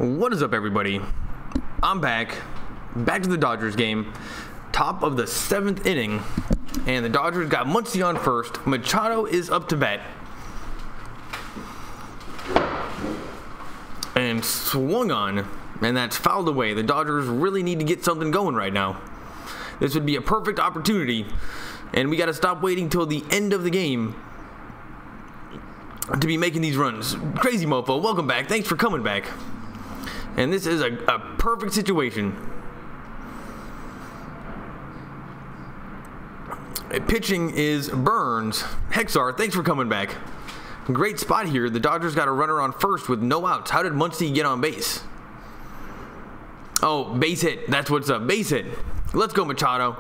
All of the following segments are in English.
What is up, everybody? I'm back to the Dodgers game, top of the 7th inning, and the Dodgers got Muncy on first. Machado is up to bat, and swung on, and that's fouled away. The Dodgers really need to get something going right now. This would be a perfect opportunity, and we got to stop waiting till the end of the game to be making these runs. Crazy Mofo, welcome back. Thanks for coming back. And this is a perfect situation. Pitching is Burns. Hexar, thanks for coming back. Great spot here. The Dodgers got a runner on first with no outs. How did Muncy get on base? Oh, base hit. That's what's up. Base hit. Let's go, Machado.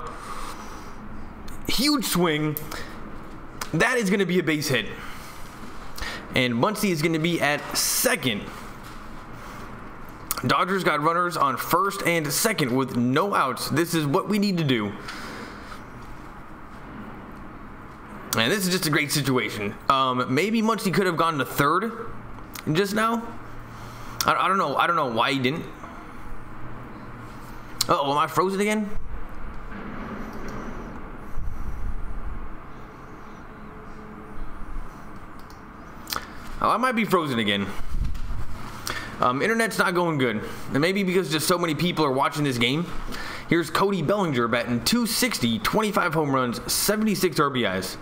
Huge swing. That is going to be a base hit. And Muncy is going to be at second. Dodgers got runners on first and second with no outs. This is what we need to do. And this is just a great situation. Maybe Muncy could have gone to third just now. I don't know. I don't know why he didn't. Uh-oh, am I frozen again? Oh, I might be frozen again. Internet's not going good. And maybe because just so many people are watching this game. Here's Cody Bellinger batting .260, 25 home runs, 76 RBIs.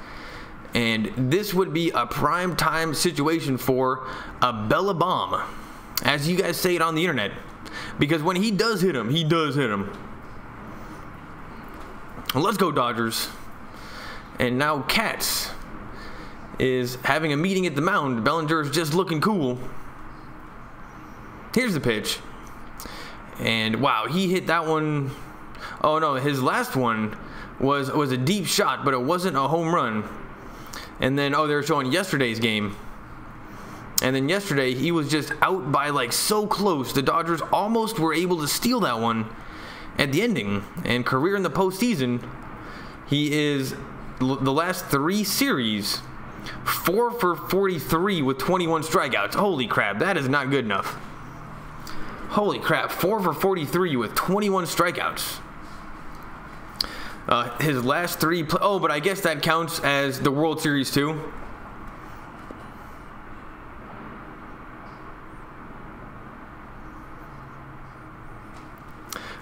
And this would be a prime time situation for a Bella Bomb, as you guys say it on the internet. Because when he does hit him, he does hit him. Let's go, Dodgers. And now Katz is having a meeting at the mound. Bellinger's just looking cool. Here's the pitch. And wow, he hit that one. Oh no, his last one was a deep shot, but it wasn't a home run. And then, oh, they were showing yesterday's game. And then yesterday, he was just out by like so close. The Dodgers almost were able to steal that one at the ending. And career in the postseason, he is the last 3 series, 4 for 43 with 21 strikeouts. Holy crap, that is not good enough. Holy crap, 4 for 43 with 21 strikeouts. His last 3, oh, but I guess that counts as the World Series too.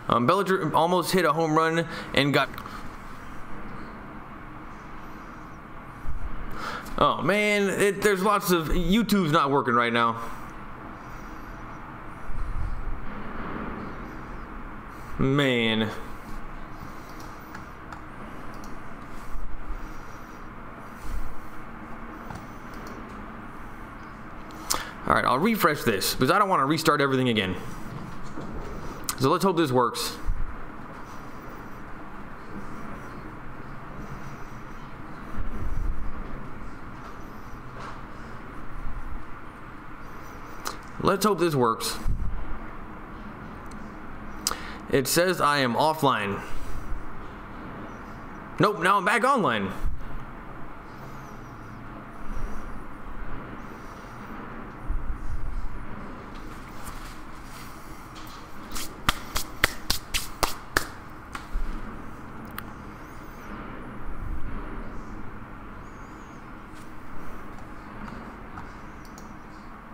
Bellinger almost hit a home run and got... Oh man, there's lots of... YouTube's not working right now. Man. Alright, I'll refresh this because I don't want to restart everything again. So let's hope this works. Let's hope this works. It says I am offline. Nope, now I'm back online.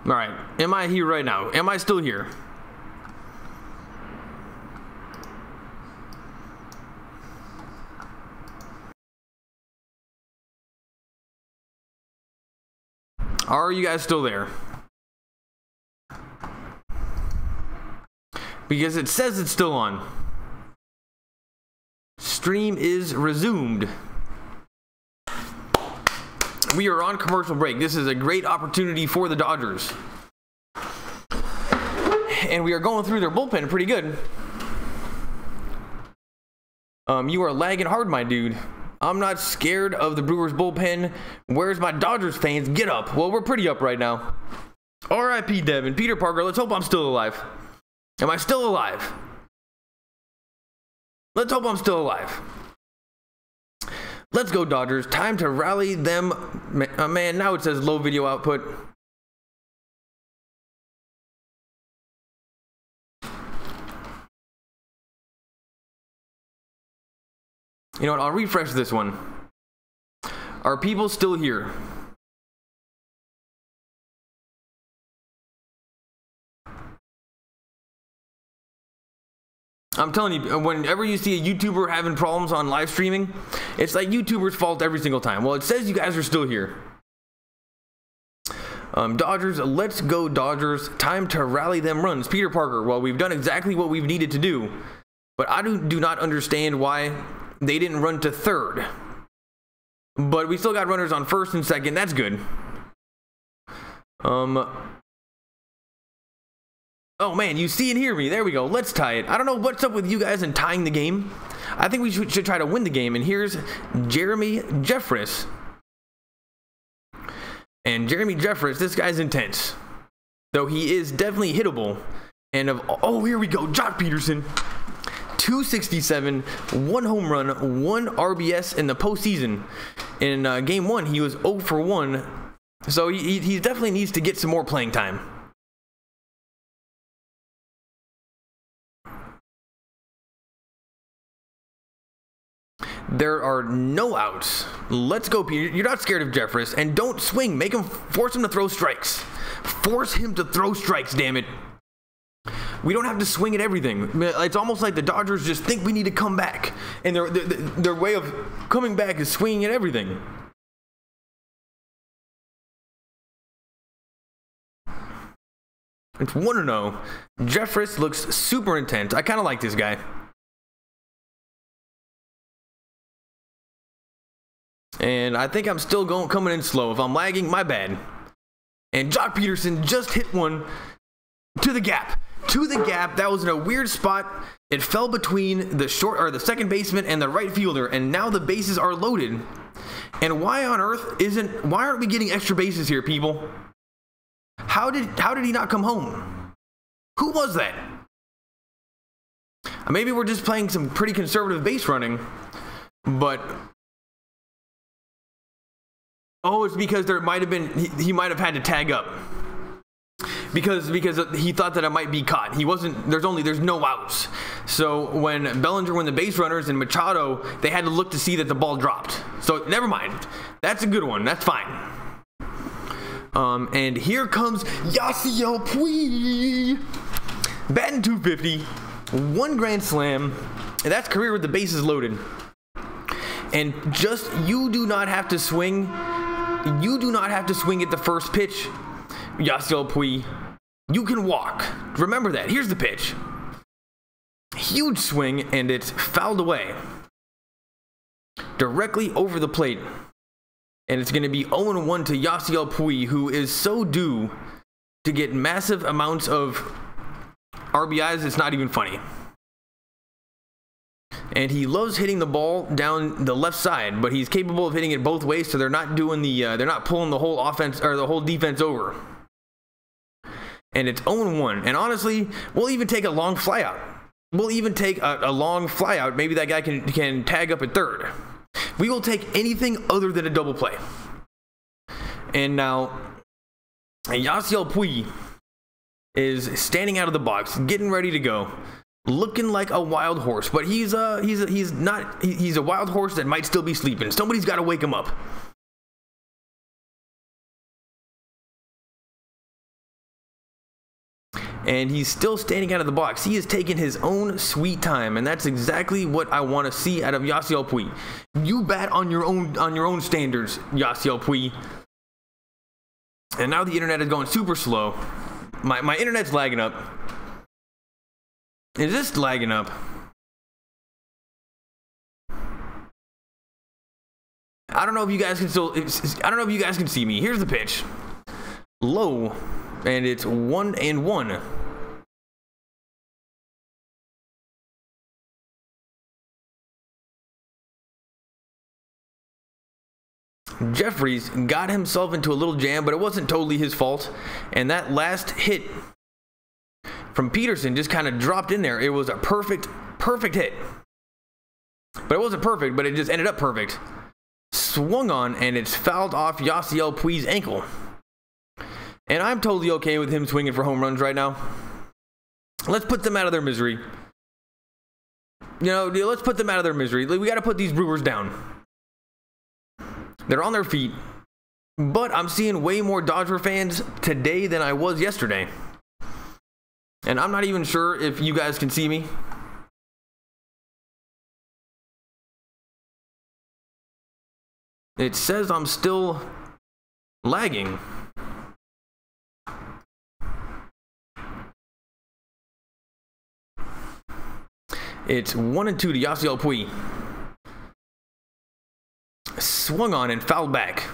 All right, am I here right now? Am I still here? Are you guys still there? Because it says it's still on. Stream is resumed. We are on commercial break. This is a great opportunity for the Dodgers. And we are going through their bullpen pretty good. You are lagging hard, my dude. I'm not scared of the Brewers bullpen. Where's my Dodgers fans? Get up. Well, we're pretty up right now. R.I.P. Devin. Peter Parker, let's hope I'm still alive. Am I still alive? Let's hope I'm still alive. Let's go, Dodgers. Time to rally them. Man, now it says low video output. You know what? I'll refresh this one. Are people still here? I'm telling you, whenever you see a YouTuber having problems on live streaming, it's like YouTuber's fault every single time. Well, it says you guys are still here. Dodgers, let's go Dodgers. Time to rally them runs. Peter Parker, well, we've done exactly what we've needed to do, but I do not understand why they didn't run to third. But we still got runners on first and second. That's good. Oh man, you see and hear me. There we go. Let's tie it. I don't know what's up with you guys and tying the game. I think we should try to win the game. And here's Jeremy Jeffress. And Jeremy Jeffress, this guy's intense. Though he is definitely hittable. And oh, here we go. Jock Peterson. 267, 1 home run, 1 RBS in the postseason. In game 1, he was 0 for 1. So he definitely needs to get some more playing time. There are no outs. Let's go, Peter. You're not scared of Jeffress. And don't swing. Force him to throw strikes. Force him to throw strikes, damn it. We don't have to swing at everything. It's almost like the Dodgers just think we need to come back. And their way of coming back is swinging at everything. It's 1-0. Jeffress looks super intense. I kind of like this guy. And I think I'm still coming in slow. If I'm lagging, my bad. And Jock Peterson just hit one to the gap. To the gap. That was in a weird spot. It fell between the second baseman and the right fielder, and now the bases are loaded. And why on earth why aren't we getting extra bases here, people? How did he not come home? Who was that? Maybe we're just playing some pretty conservative base running, but oh, it's because there might have been he might have had to tag up. Because he thought that it might be caught. He wasn't. There's no outs. So when Bellinger won the base runners and Machado, they had to look to see that the ball dropped. So never mind. That's a good one. That's fine. And here comes Yasiel Puig, batting .250, 1 grand slam, and that's career with the bases loaded. And you do not have to swing. You do not have to swing at the first pitch, Yasiel Puig. You can walk. Remember that. Here's the pitch. Huge swing, and it's fouled away. Directly over the plate. And it's going to be 0-1 to Yasiel Puig, who is so due to get massive amounts of RBIs, it's not even funny. And he loves hitting the ball down the left side, but he's capable of hitting it both ways, so they're not doing they're not pulling the whole offense or the whole defense over. And it's 0-1. And honestly, we'll even take a long flyout. We'll even take a long flyout. Maybe that guy can tag up at third. We will take anything other than a double play. And now, Yasiel Puig is standing out of the box, getting ready to go, looking like a wild horse. But he's not. He's a wild horse that might still be sleeping. Somebody's got to wake him up. And he's still standing out of the box. He is taking his own sweet time, and that's exactly what I want to see out of Yasiel Puig. You bat on your own standards, Yasiel Puig. And now the internet is going super slow. My internet's lagging up. Is this lagging up? I don't know if you guys can I don't know if you guys can see me. Here's the pitch. Low. And it's 1-1. Jeffries got himself into a little jam, but it wasn't totally his fault. And that last hit from Peterson just kind of dropped in there. It was a perfect hit. But it wasn't perfect, but it just ended up perfect. Swung on, and it's fouled off Yasiel Puig's ankle. And I'm totally okay with him swinging for home runs right now. Let's put them out of their misery. You know, let's put them out of their misery. We got to put these Brewers down. They're on their feet. But I'm seeing way more Dodger fans today than I was yesterday. And I'm not even sure if you guys can see me. It says I'm still lagging. It's 1-2 to Yasiel Puig. Swung on and fouled back.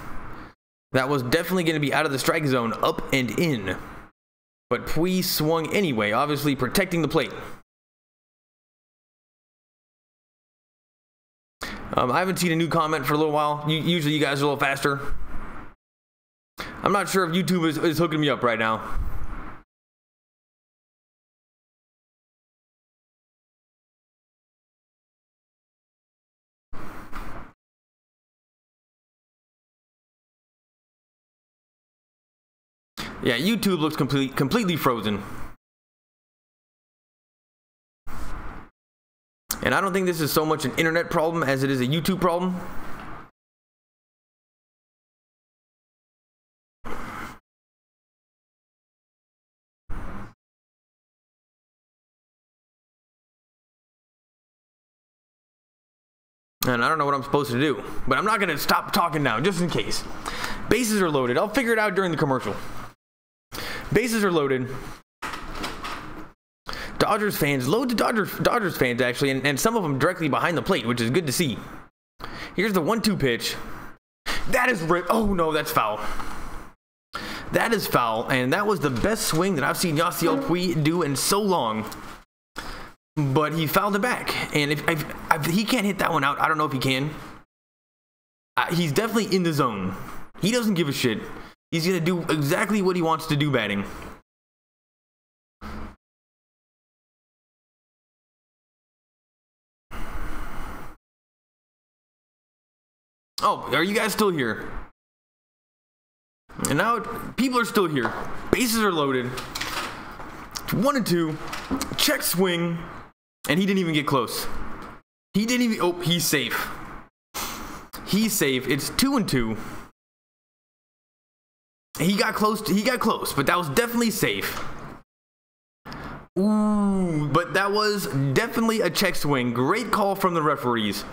That was definitely going to be out of the strike zone, up and in. But Puig swung anyway, obviously protecting the plate. I haven't seen a new comment for a little while. Usually you guys are a little faster. I'm not sure if YouTube is hooking me up right now. Yeah, YouTube looks completely frozen. And I don't think this is so much an internet problem as it is a YouTube problem. And I don't know what I'm supposed to do, but I'm not going to stop talking now, just in case. Bases are loaded. I'll figure it out during the commercial. Bases are loaded. Dodgers fans, loads of Dodgers fans actually, and some of them directly behind the plate, which is good to see. Here's the 1-2 pitch. That is oh no, that's foul. That is foul, and that was the best swing that I've seen Yasiel Puig do in so long. But he fouled it back, and if he can't hit that one out, I don't know if he can. He's definitely in the zone. He doesn't give a shit. He's going to do exactly what he wants to do batting. Oh, are you guys still here? And now people are still here. Bases are loaded. 1-2. Check swing. And he didn't even get close. He didn't even... Oh, he's safe. He's safe. It's 2-2. He got close, but that was definitely safe. Ooh, but that was definitely a check swing. Great call from the referees.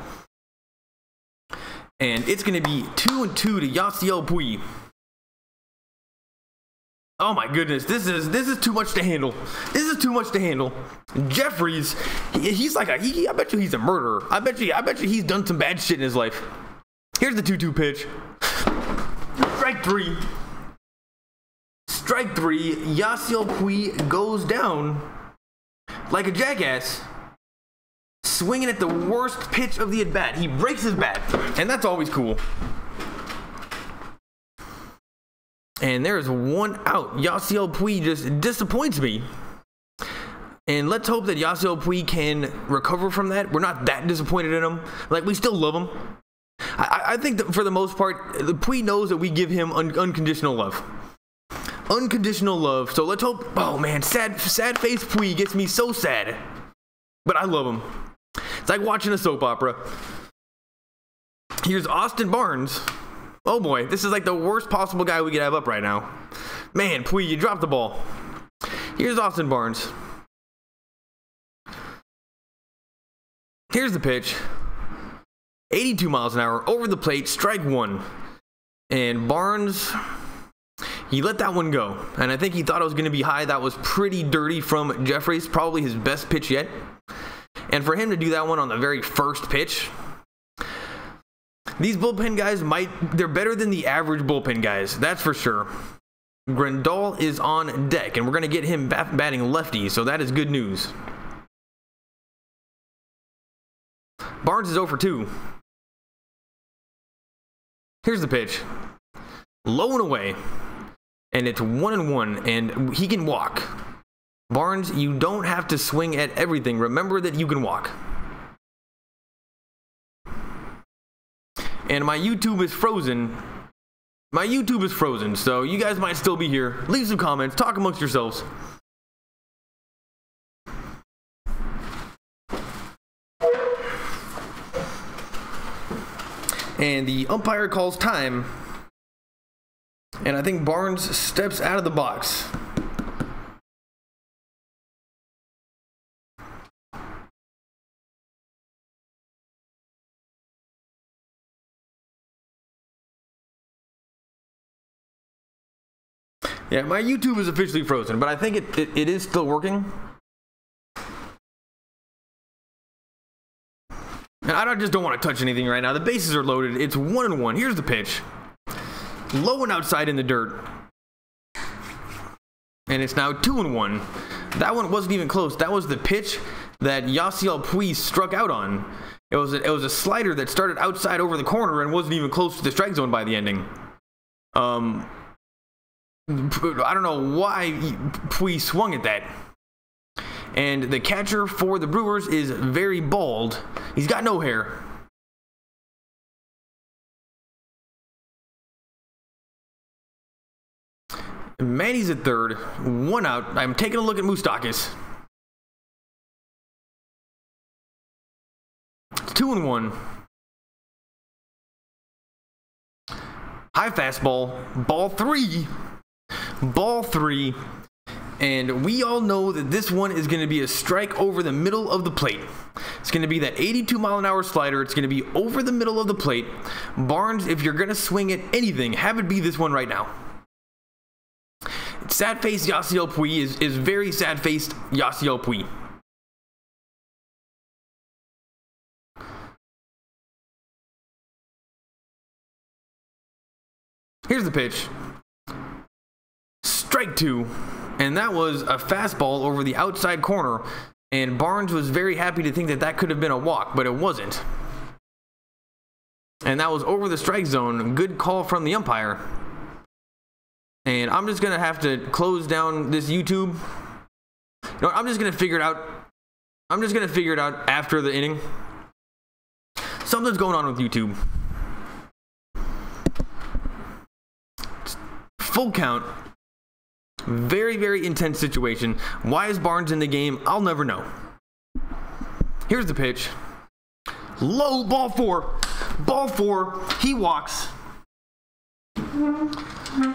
And it's going to be 2-2 to Yasiel Puig. Oh my goodness, this is too much to handle. This is too much to handle. Jeffries, he's like I bet you he's a murderer. I bet you he's done some bad shit in his life. Here's the 2-2 pitch. Strike three. Strike three. Yasiel Puig goes down like a jackass, swinging at the worst pitch of the at bat. He breaks his bat, and that's always cool. And there's one out. Yasiel Puig just disappoints me. And let's hope that Yasiel Puig can recover from that. We're not that disappointed in him. Like, we still love him. I think that for the most part, the Puig knows that we give him unconditional love. Unconditional love. So let's hope. Oh man, sad face Puig gets me so sad. But I love him. It's like watching a soap opera. Here's Austin Barnes. Oh boy, this is like the worst possible guy we could have up right now. Man, Puig, you dropped the ball. Here's Austin Barnes. Here's the pitch. 82 miles an hour over the plate, strike one. And Barnes, he let that one go. And I think he thought it was going to be high. That was pretty dirty from Jeffries, probably his best pitch yet. And for him to do that one on the very first pitch, these bullpen guys they're better than the average bullpen guys, that's for sure. Grandal is on deck, and we're going to get him batting lefty, so that is good news. Barnes is 0 for 2. Here's the pitch. Low and away. And it's 1-1, and he can walk. Barnes, you don't have to swing at everything. Remember that you can walk. And my YouTube is frozen. My YouTube is frozen, so you guys might still be here. Leave some comments. Talk amongst yourselves. And the umpire calls time. And I think Barnes steps out of the box. Yeah, my YouTube is officially frozen, but I think it is still working. And I just don't want to touch anything right now. The bases are loaded. It's 1-1. Here's the pitch. Low and outside in the dirt. And it's now 2-1. That one wasn't even close. That was the pitch that Yasiel Puig struck out on. It was a slider that started outside over the corner and wasn't even close to the strike zone by the ending. I don't know why Puig swung at that. And the catcher for the Brewers is very bald. He's got no hair. Manny's at third. 1 out. I'm taking a look at Moustakas. It's 2-1. High fastball. Ball 3. Ball 3. And we all know that this one is going to be a strike over the middle of the plate. It's going to be that 82-mile-an-hour slider. It's going to be over the middle of the plate. Barnes, if you're going to swing at anything, have it be this one right now. Sad-faced Yasiel Puig is very sad-faced Yasiel Puig. Here's the pitch. Strike 2. And that was a fastball over the outside corner. And Barnes was very happy to think that that could have been a walk, but it wasn't. And that was over the strike zone. Good call from the umpire. And I'm just going to have to close down this YouTube. You know, I'm just going to figure it out. I'm just going to figure it out after the inning. Something's going on with YouTube. Full count. Very, very intense situation. Why is Barnes in the game? I'll never know. Here's the pitch. Low, ball 4. Ball 4. He walks.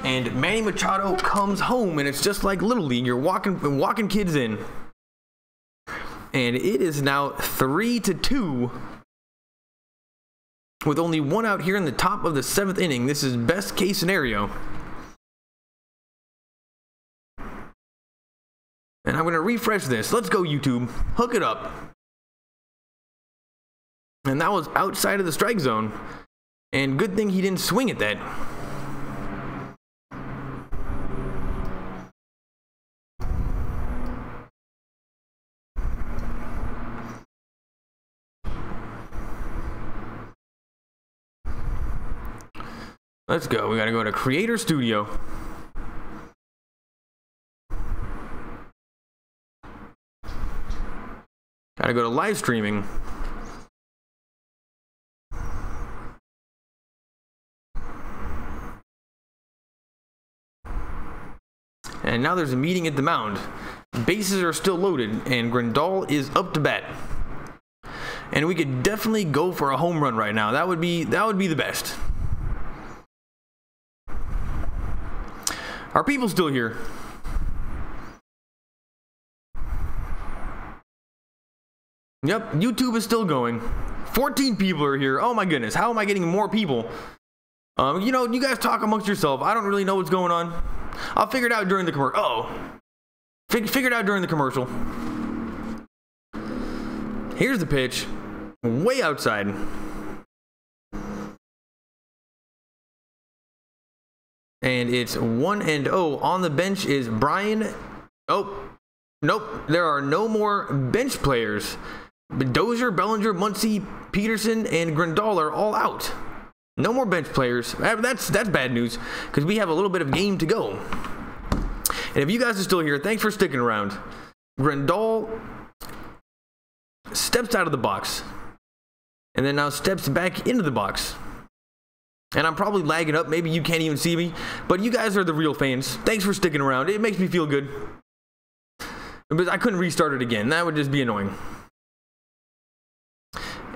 And Manny Machado comes home, and it's just like Little League. You're walking kids in. And it is now 3-2. With only 1 out here in the top of the 7th inning. This is best case scenario. And I'm going to refresh this. Let's go, YouTube. Hook it up. And that was outside of the strike zone. And good thing he didn't swing at that. Let's go. We got to go to Creator Studio. Gotta go to live streaming. And now there's a meeting at the mound. Bases are still loaded, and Grandal is up to bat. And we could definitely go for a home run right now. That would be the best. Are people still here? Yep, YouTube is still going. 14 people are here. Oh my goodness, how am I getting more people? You know, you guys talk amongst yourself. I don't really know what's going on. I'll figure it out during the commercial. Figure it out during the commercial. Here's the pitch. Way outside. And it's 1-0. On the bench is Brian. Oh, nope. There are no more bench players. Dozier, Bellinger, Muncy, Peterson, and Grandal are all out. No more bench players. That's bad news because we have a little bit of game to go. And if you guys are still here, thanks for sticking around. Grandal steps out of the box and then now steps back into the box. And I'm probably lagging up. Maybe you can't even see me, but you guys are the real fans. Thanks for sticking around. It makes me feel good. But I couldn't restart it again. That would just be annoying.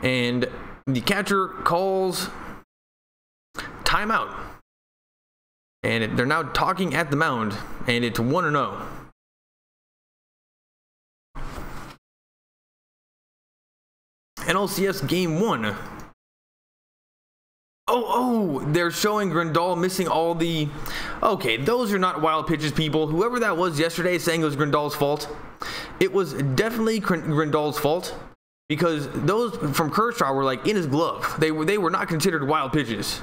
And the catcher calls timeout. And they're now talking at the mound, and it's 1-0. NLCS Game 1. They're showing Grandal missing all the... Okay, those are not wild pitches, people. Whoever that was yesterday saying it was Grandal's fault, it was definitely Grandal's fault, because those from Kershaw were like in his glove. They were not considered wild pitches.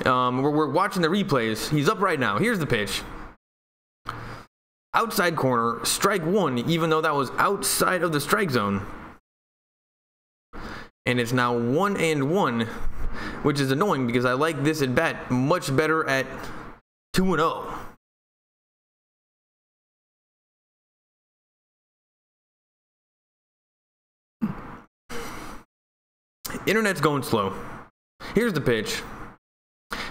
We're watching the replays. He's up right now. Here's the pitch. Outside corner, strike 1, even though that was outside of the strike zone. And it's now 1-1, which is annoying because I like this at bat much better at 2-0. Internet's going slow. Here's the pitch.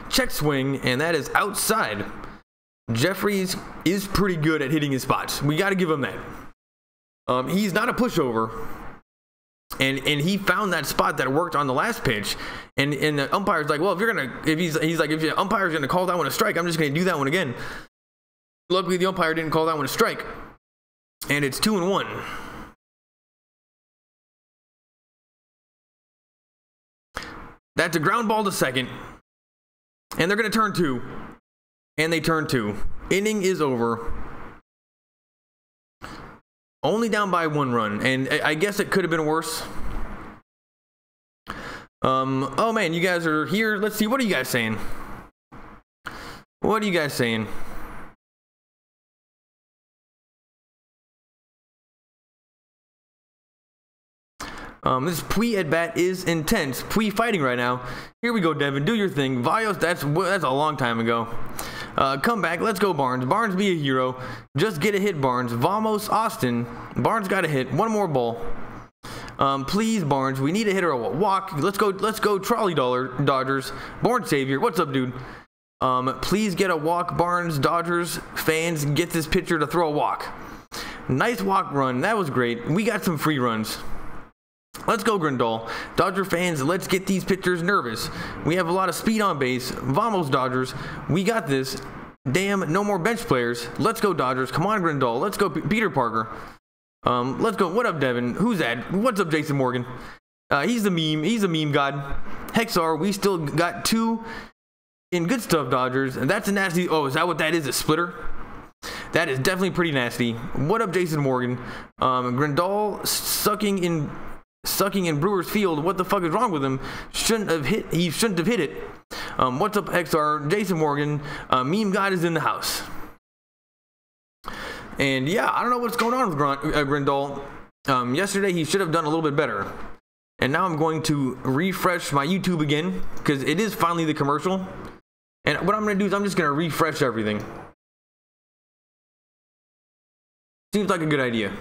Check swing, and that is outside. Jeffries is pretty good at hitting his spots. We got to give him that. He's not a pushover. And he found that spot that worked on the last pitch, and the umpire's like, well, if the umpire's gonna call that one a strike, I'm just gonna do that one again. Luckily, the umpire didn't call that one a strike, and it's 2-1. That's a ground ball to second, and they're gonna turn 2, and they turn 2. Inning is over. Only down by 1 run, and I guess it could have been worse. Oh man, you guys are here. Let's see, what are you guys saying? What are you guys saying? This Pui at bat is intense. Pui fighting right now. Here we go, Devin. Do your thing. Vios, that's a long time ago. Come back. Let's go, Barnes. Barnes, be a hero. Just get a hit, Barnes. Vamos, Austin. Barnes got a hit. One more ball. Please, Barnes. We need a hitter. A walk. Let's go. Trolley Dodgers. Born Savior. What's up, dude? Please get a walk, Barnes. Dodgers fans, get this pitcher to throw a walk. Nice walk run. That was great. We got some free runs. Let's go, Grandal. Dodger fans, let's get these pitchers nervous. We have a lot of speed on base. Vamos, Dodgers. We got this. Damn, no more bench players. Let's go, Dodgers. Come on, Grandal. Let's go, Peter Parker. Let's go. What up, Devin? Who's that? What's up, Jason Morgan? He's the meme. He's a meme god. Hexar, we still got 2 in good stuff, Dodgers. And that's a nasty... Oh, is that what that is? A splitter? That is definitely pretty nasty. What up, Jason Morgan? Grandal sucking in Brewers field. What the fuck is wrong with him? He shouldn't have hit it. What's up, XR? Jason Morgan. Meme God is in the house. And yeah, I don't know what's going on with Grandal. Yesterday he should have done a little bit better. And now I'm going to refresh my YouTube again, because it is finally the commercial. And what I'm going to do is I'm just going to refresh everything. Seems like a good idea.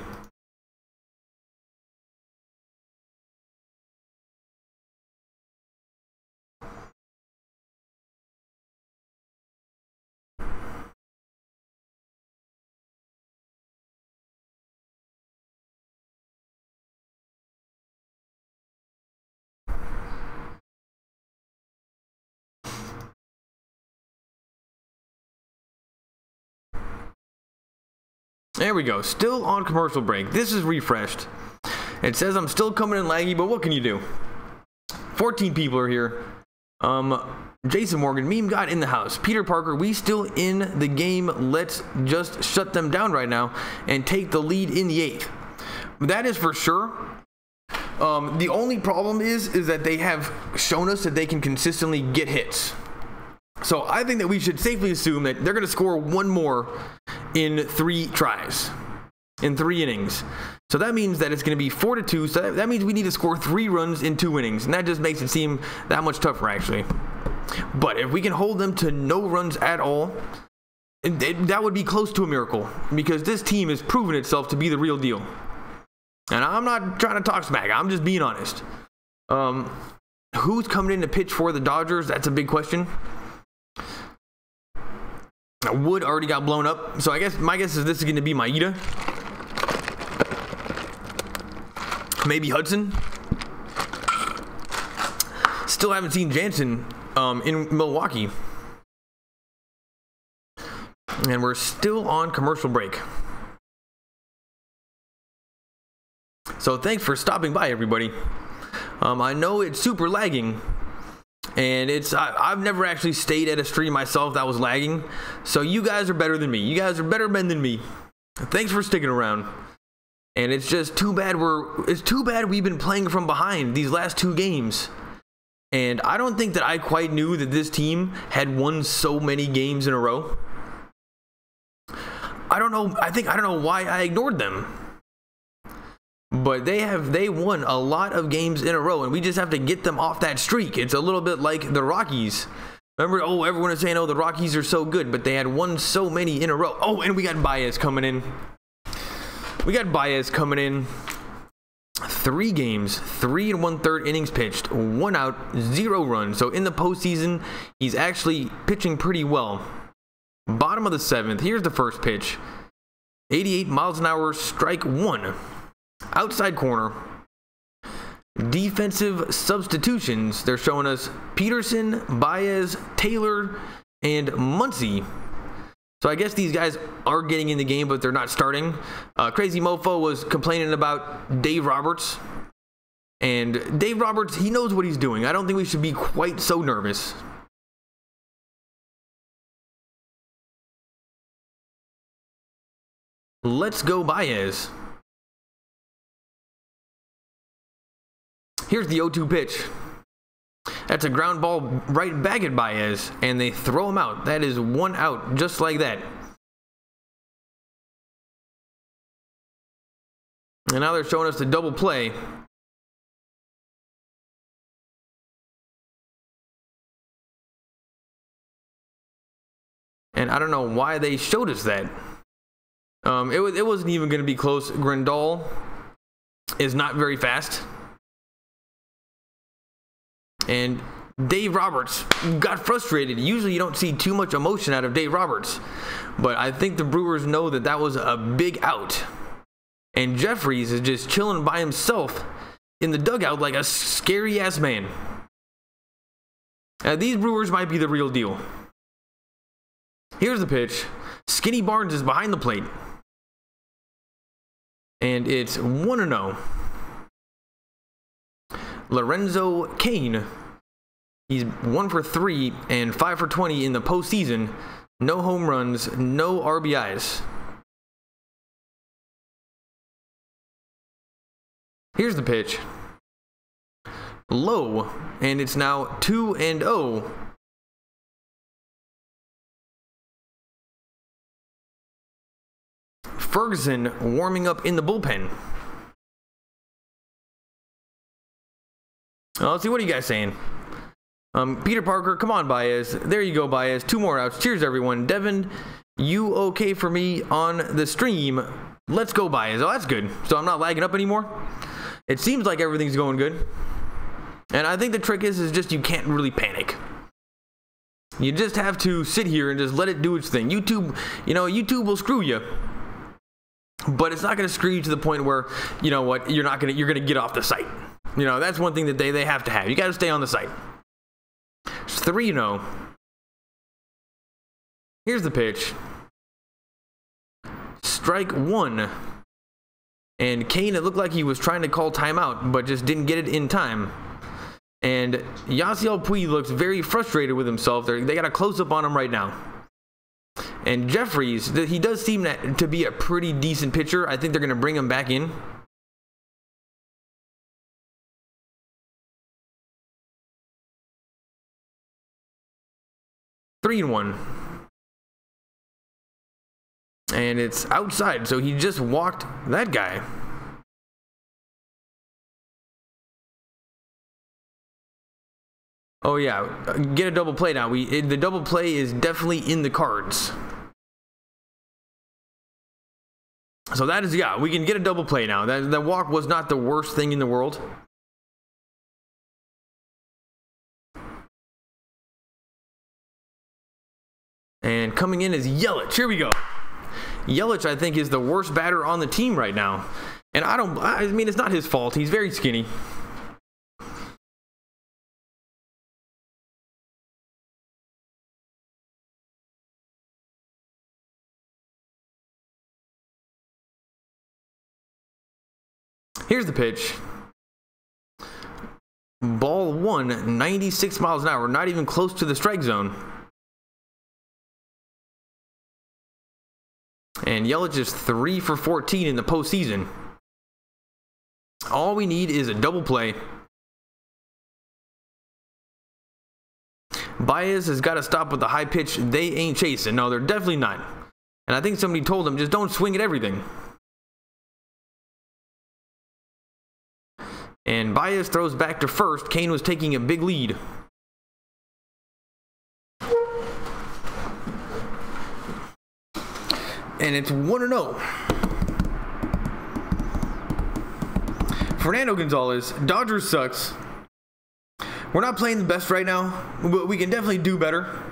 There we go. Still on commercial break. This is refreshed. It says I'm still coming in laggy, but what can you do? 14 people are here. Jason Morgan, meme god in the house. Peter Parker, we still in the game. Let's just shut them down right now and take the lead in the 8th. That is for sure. The only problem is that they have shown us that they can consistently get hits. So I think that we should safely assume that they're going to score 1 more in 3 tries, in 3 innings. So that means that it's going to be 4-2. So that means we need to score 3 runs in 2 innings. And that just makes it seem that much tougher, actually. But if we can hold them to no runs at all, that would be close to a miracle, because this team has proven itself to be the real deal. And I'm not trying to talk smack. I'm just being honest. Who's coming in to pitch for the Dodgers? That's a big question. Wood already got blown up, so I guess my guess is this is going to be Maeda. Maybe Hudson. Still haven't seen Jansen in Milwaukee. And we're still on commercial break. So thanks for stopping by, everybody. I know it's super lagging. And I've never actually stayed at a stream myself that was lagging. So you guys are better than me. You guys are better men than me. Thanks for sticking around. And it's just too bad we've been playing from behind these last 2 games. And I don't think that I quite knew that this team had won so many games in a row. I don't know why I ignored them. But they won a lot of games in a row, and we just have to get them off that streak. It's a little bit like the Rockies. Remember, everyone is saying, the Rockies are so good, but they had won so many in a row. Oh, and we got Baez coming in. 3 games, 3 1/3 innings pitched, 1 out, 0 runs. So in the postseason, he's actually pitching pretty well. Bottom of the 7th, here's the first pitch. 88 miles an hour, strike 1. Outside corner. Defensive substitutions. They're showing us Peterson, Baez, Taylor, and Muncy. So I guess these guys are getting in the game, but they're not starting. Crazy Mofo was complaining about Dave Roberts. And Dave Roberts, he knows what he's doing. I don't think we should be quite so nervous. Let's go Baez. Here's the 0-2 pitch. That's a ground ball right back at Baez, and they throw him out. That is 1 out, just like that. And now they're showing us the double play. And I don't know why they showed us that. It wasn't even going to be close. Grandal is not very fast. And Dave Roberts got frustrated. Usually you don't see too much emotion out of Dave Roberts. But I think the Brewers know that that was a big out. And Jeffries is just chilling by himself in the dugout like a scary-ass man. These Brewers might be the real deal. Here's the pitch. Skinny Barnes is behind the plate. And it's 1-0. Lorenzo Cain. He's 1 for 3 and 5 for 20 in the postseason. No home runs, no RBIs. Here's the pitch. Low, and it's now 2-0. Ferguson warming up in the bullpen. Let's see, what are you guys saying? Peter Parker, come on, Baez. There you go, Baez. 2 more outs. Cheers, everyone. Devin, you okay for me on the stream? Let's go, Baez. Oh, that's good. So I'm not lagging up anymore. It seems like everything's going good. And I think the trick is just you can't really panic. You just have to sit here and just let it do its thing. YouTube will screw you. But it's not going to screw you to the point where, you know what, you're going to get off the site. That's one thing that they have to have. You got to stay on the site. It's 3-0. Here's the pitch. Strike 1. And Kane, it looked like he was trying to call timeout, but just didn't get it in time. And Yasiel Puig looks very frustrated with himself. They got a close-up on him right now. And Jeffries, he does seem to be a pretty decent pitcher. I think they're going to bring him back in. Three and 1. And it's outside, so he just walked that guy. Oh yeah, get a double play now. The double play is definitely in the cards. So that is, yeah, we can get a double play now. That walk was not the worst thing in the world. And coming in is Yelich. Here we go. Yelich, I think, is the worst batter on the team right now. And I mean, it's not his fault. He's very skinny. Here's the pitch. Ball 1, 96 miles an hour, not even close to the strike zone. And Yelich is 3 for 14 in the postseason. All we need is a double play. Baez has got to stop with the high pitch. They ain't chasing. No, they're definitely not. And I think somebody told him, just don't swing at everything. And Baez throws back to first. Kane was taking a big lead. And it's 1-0. Fernando Gonzalez, Dodgers sucks. We're not playing the best right now, but we can definitely do better.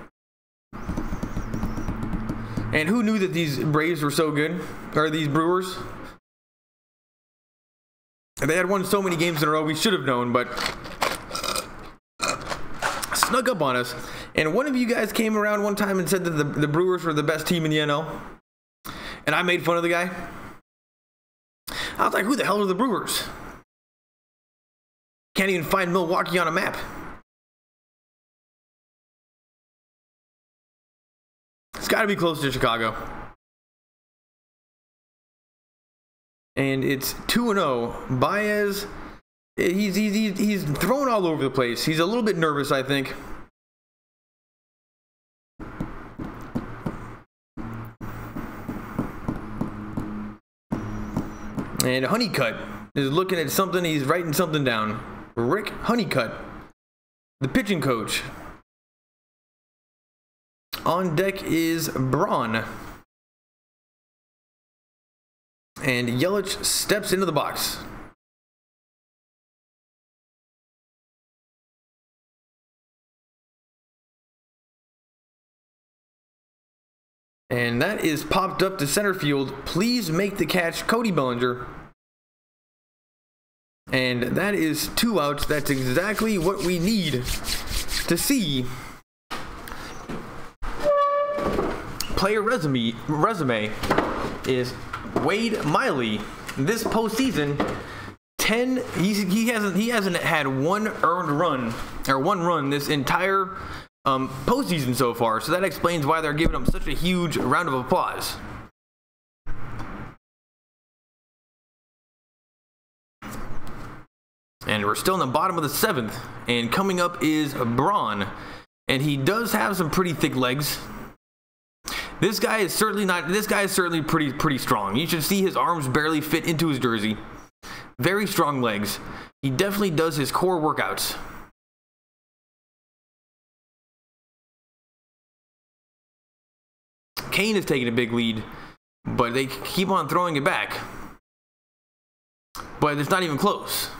And who knew that these Braves were so good? Or these Brewers? They had won so many games in a row, we should have known, but snuck up on us. And one of you guys came around one time and said that the Brewers were the best team in the NL. And I made fun of the guy. I was like, who the hell are the Brewers? Can't even find Milwaukee on a map. It's got to be close to Chicago. And it's 2-0. Baez, he's thrown all over the place. He's a little bit nervous, I think. And Honeycutt is looking at something. He's writing something down. Rick Honeycutt, the pitching coach. On deck is Braun. And Yelich steps into the box. And that is popped up to center field. Please make the catch, Cody Bellinger. And that is 2 outs. That's exactly what we need to see. Player resume is Wade Miley. This postseason, he hasn't had one earned run or one run this entire postseason so far. So that explains why they're giving him such a huge round of applause. And we're still in the bottom of the 7th, and coming up is Braun, and he does have some pretty thick legs. This guy is certainly pretty strong. You should see his arms barely fit into his jersey. Very strong legs. He definitely does his core workouts. Kane is taking a big lead, but they keep on throwing it back. But it's not even close.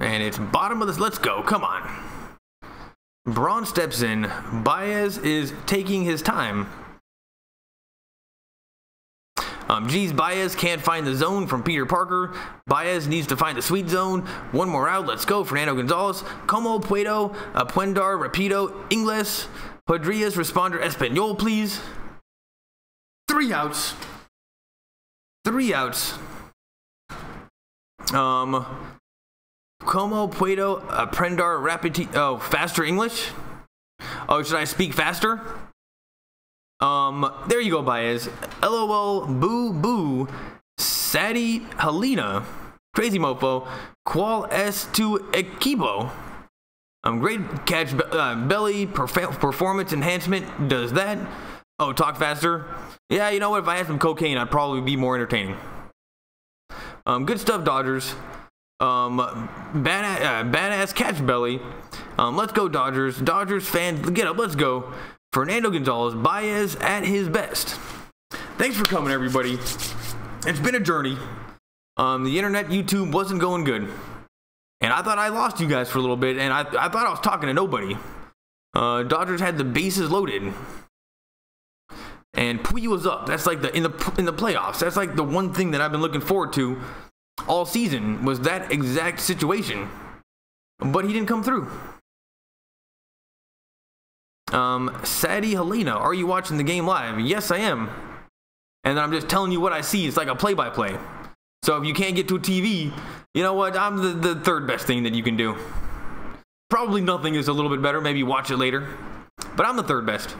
And it's bottom of this. Let's go. Come on. Braun steps in. Baez is taking his time. Baez can't find the zone from Peter Parker. Baez needs to find the sweet zone. One more out. Let's go. Fernando Gonzalez. Como, Puedo, Puendar, Rapido, Ingles, Padrillas, Responder, Espanol, please. 3 outs. 3 outs. Como, Puedo, Prendar, Rapid. Oh, faster English? Oh, should I speak faster? There you go, Baez. LOL, boo, boo, Sadie, Helena, Crazy Mofo, Qual S to Equipo. Great catch, belly, performance enhancement, does that. Oh, talk faster? Yeah, you know what, if I had some cocaine, I'd probably be more entertaining. Good stuff, Dodgers. Badass catch belly. Let's go, Dodgers. Dodgers fans, get up, let's go. Fernando Gonzalez, Baez at his best. Thanks for coming, everybody. It's been a journey. The internet, YouTube wasn't going good. And I thought I lost you guys for a little bit, and I thought I was talking to nobody. Dodgers had the bases loaded. And Puig was up. That's like in the playoffs. That's like the one thing that I've been looking forward to all season, was that exact situation. But he didn't come through. Sadie Helena, are you watching the game live? Yes, I am. And then I'm just telling you what I see. It's like a play-by-play. So if you can't get to a TV, you know what? I'm the third best thing that you can do. Probably nothing is a little bit better. Maybe watch it later. But I'm the third best.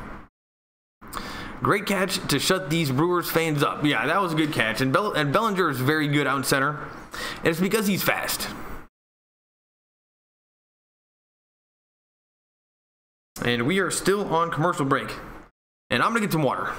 Great catch to shut these Brewers fans up. Yeah, that was a good catch. And Bellinger is very good out in center. And it's because he's fast. And we are still on commercial break. And I'm going to get some water.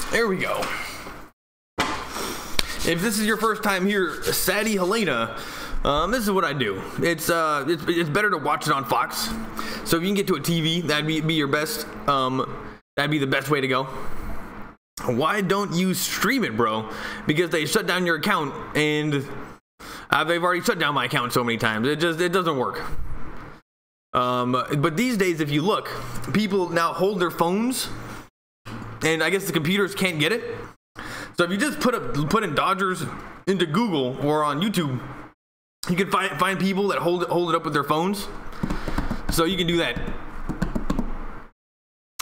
There we go. If this is your first time here, Sadie Helena, this is what I do. It's better to watch it on Fox. So if you can get to a TV, that'd be your best. That'd be the best way to go. Why don't you stream it, bro? Because they shut down your account, and they've already shut down my account so many times. It doesn't work. But these days, if you look, people now hold their phones. And I guess the computers can't get it. So if you just put in Dodgers into Google or on YouTube, you can find people that hold it up with their phones. So you can do that.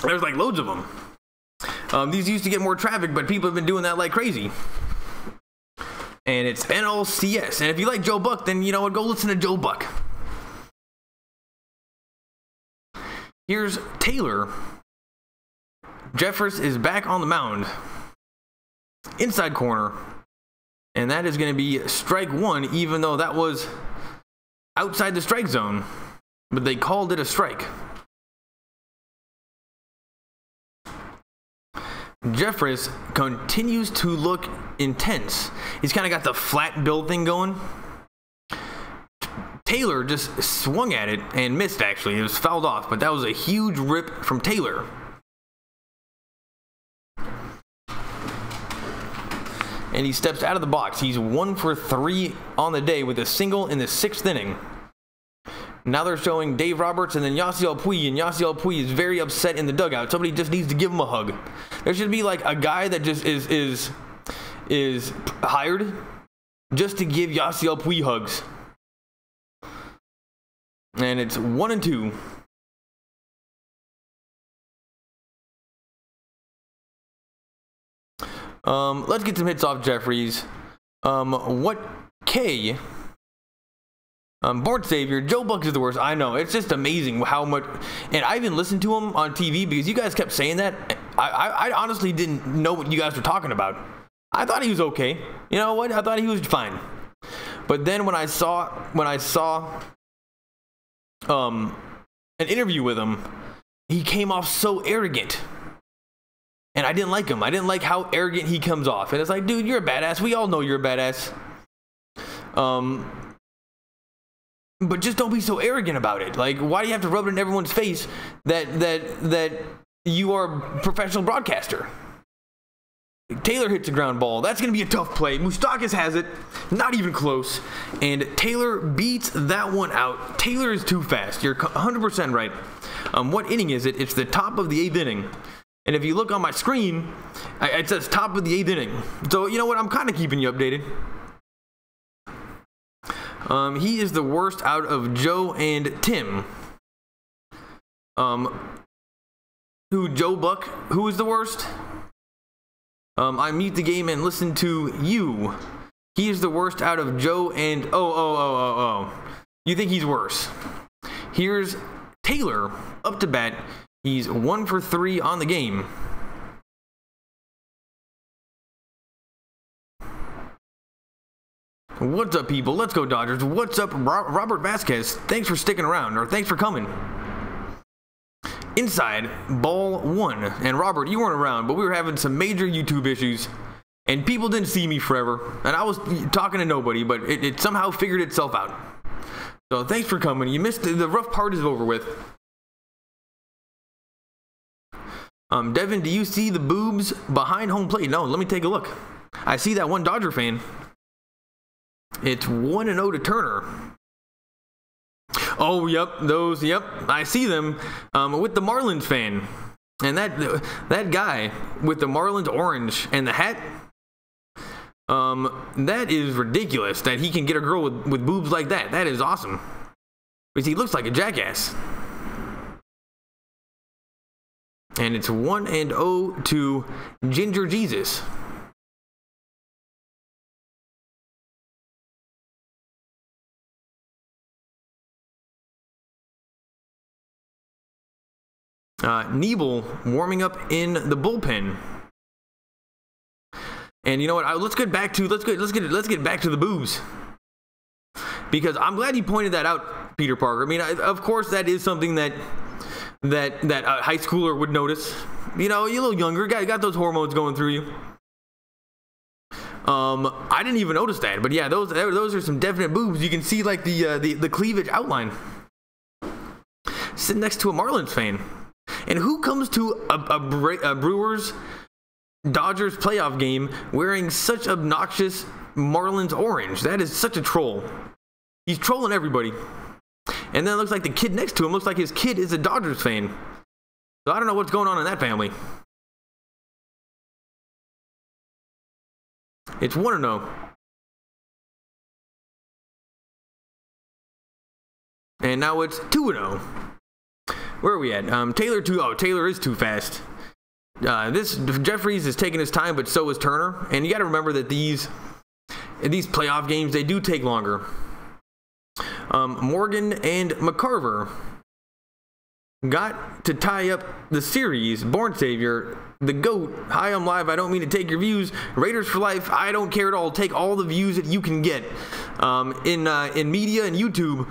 There's like loads of them. These used to get more traffic, but people have been doing that like crazy. And it's NLCS. And if you like Joe Buck, then you know what? Go listen to Joe Buck. Here's Taylor. Jeffress is back on the mound. Inside corner. And that is going to be strike one, even though that was outside the strike zone. But they called it a strike. Jeffress continues to look intense. He's kind of got the flat build thing going. Taylor just swung at it and missed, actually. It was fouled off, but that was a huge rip from Taylor. And he steps out of the box. He's 1 for 3 on the day with a single in the 6th inning. Now they're showing Dave Roberts and then Yasiel Puig, and Yasiel Puig is very upset in the dugout. Somebody just needs to give him a hug. There should be like a guy that just is hired just to give Yasiel Puig hugs. And it's 1-2. Let's get some hits off Jeffries. What K? Born Savior. Joe Buck is the worst. I know. It's just amazing how much. And I even listened to him on TV because you guys kept saying that. I honestly didn't know what you guys were talking about. I thought he was okay. You know what? I thought he was fine. But then when I saw an interview with him, he came off so arrogant. And I didn't like him. I didn't like how arrogant he comes off. And it's like, dude, you're a badass. We all know you're a badass. But just don't be so arrogant about it. Like, why do you have to rub it in everyone's face that you are a professional broadcaster? Taylor hits a ground ball. That's going to be a tough play. Moustakas has it. Not even close. And Taylor beats that one out. Taylor is too fast. You're 100% right. What inning is it? It's the top of the 8th inning. And if you look on my screen, it says top of the 8th inning. So, you know what? I'm kind of keeping you updated. He is the worst out of Joe and Tim. Joe Buck? Who is the worst? I mute the game and listen to you. He is the worst out of Joe and... Oh. You think he's worse. Here's Taylor up to bat. He's 1 for 3 on the game. What's up, people? Let's go, Dodgers. What's up, Robert Vasquez? Thanks for sticking around, or thanks for coming. Inside, ball 1. And Robert, you weren't around, but we were having some major YouTube issues, and people didn't see me forever. And I was talking to nobody, but it somehow figured itself out. So thanks for coming. You missed the rough part is over with. Devin, do you see the boobs behind home plate? No, let me take a look. I see that one Dodger fan. It's 1-0 to Turner. Oh, yep, those, yep, I see them with the Marlins fan. And that guy with the Marlins orange and the hat, that is ridiculous that he can get a girl with boobs like that. That is awesome. Because he looks like a jackass. And it's 1-0 to Ginger Jesus. Nebel warming up in the bullpen. And you know what? Let's get back to the boobs. Because I'm glad you pointed that out, Peter Parker. I mean, of course, that is something that a high schooler would notice. You know, you're a little younger, got those hormones going through you. I didn't even notice that, but yeah, those are some definite boobs. You can see like the cleavage outline. Sitting next to a Marlins fan, and who comes to a Brewers Dodgers playoff game wearing such obnoxious Marlins orange? That is such a troll. He's trolling everybody. And then it looks like the kid next to him looks like his kid is a Dodgers fan. So I don't know what's going on in that family. It's 1-0. And now it's 2-0. Where are we at? Taylor Taylor is too fast. This Jeffries is taking his time, but so is Turner. And you got to remember that these playoff games, they do take longer. Morgan and McCarver got to tie up the series. Born Savior, the GOAT. Hi, I'm live. I don't mean to take your views. Raiders for life. I don't care at all. Take all the views that you can get in media and YouTube.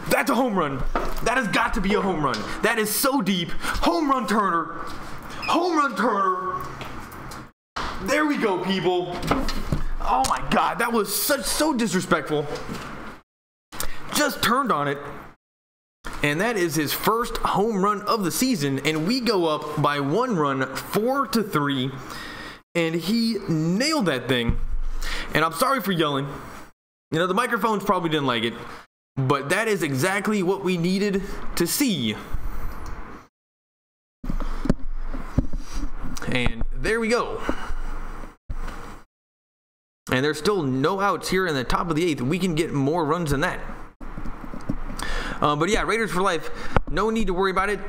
That's a home run. That has got to be a home run. That is so deep. Home run, Turner. Home run, Turner. There we go, people. Oh my God, that was so disrespectful. Just turned on it. And that is his first home run of the season. And we go up by 1 run, 4-3. And he nailed that thing. And I'm sorry for yelling. You know, the microphones probably didn't like it. But that is exactly what we needed to see. And there we go. And there's still no outs here in the top of the 8th. We can get more runs than that. But yeah, Raiders for life. No need to worry about it.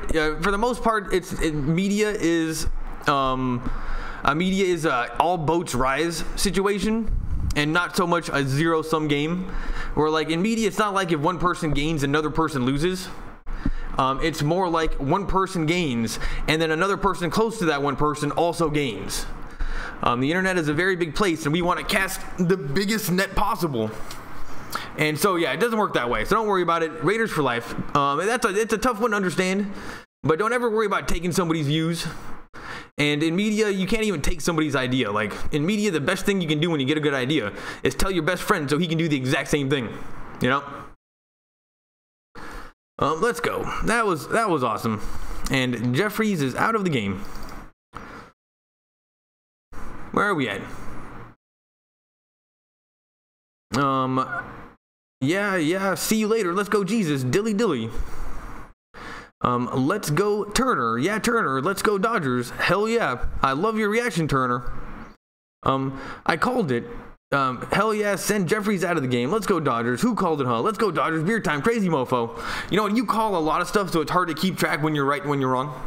For the most part, media is all boats rise situation, and not so much a zero-sum game. Where like in media, it's not like if one person gains, another person loses. It's more like one person gains, and then another person close to that one person also gains. The internet is a very big place, and we want to cast the biggest net possible. And so, yeah, it doesn't work that way. So don't worry about it. Raiders for life. It's a tough one to understand, but don't ever worry about taking somebody's views. And in media, you can't even take somebody's idea. Like in media, the best thing you can do when you get a good idea is tell your best friend so he can do the exact same thing. You know? Let's go. That was awesome. And Jeffries is out of the game. Where are we at? Yeah, see you later. Let's go, Jesus. Dilly. Let's go, Turner. Yeah, Turner. Let's go, Dodgers. Hell yeah. I love your reaction, Turner. I called it. Hell yeah, send Jeffries out of the game. Let's go, Dodgers. Who called it, huh? Let's go, Dodgers. Beer time. Crazy mofo. You know what? You call a lot of stuff, so it's hard to keep track when you're right and when you're wrong.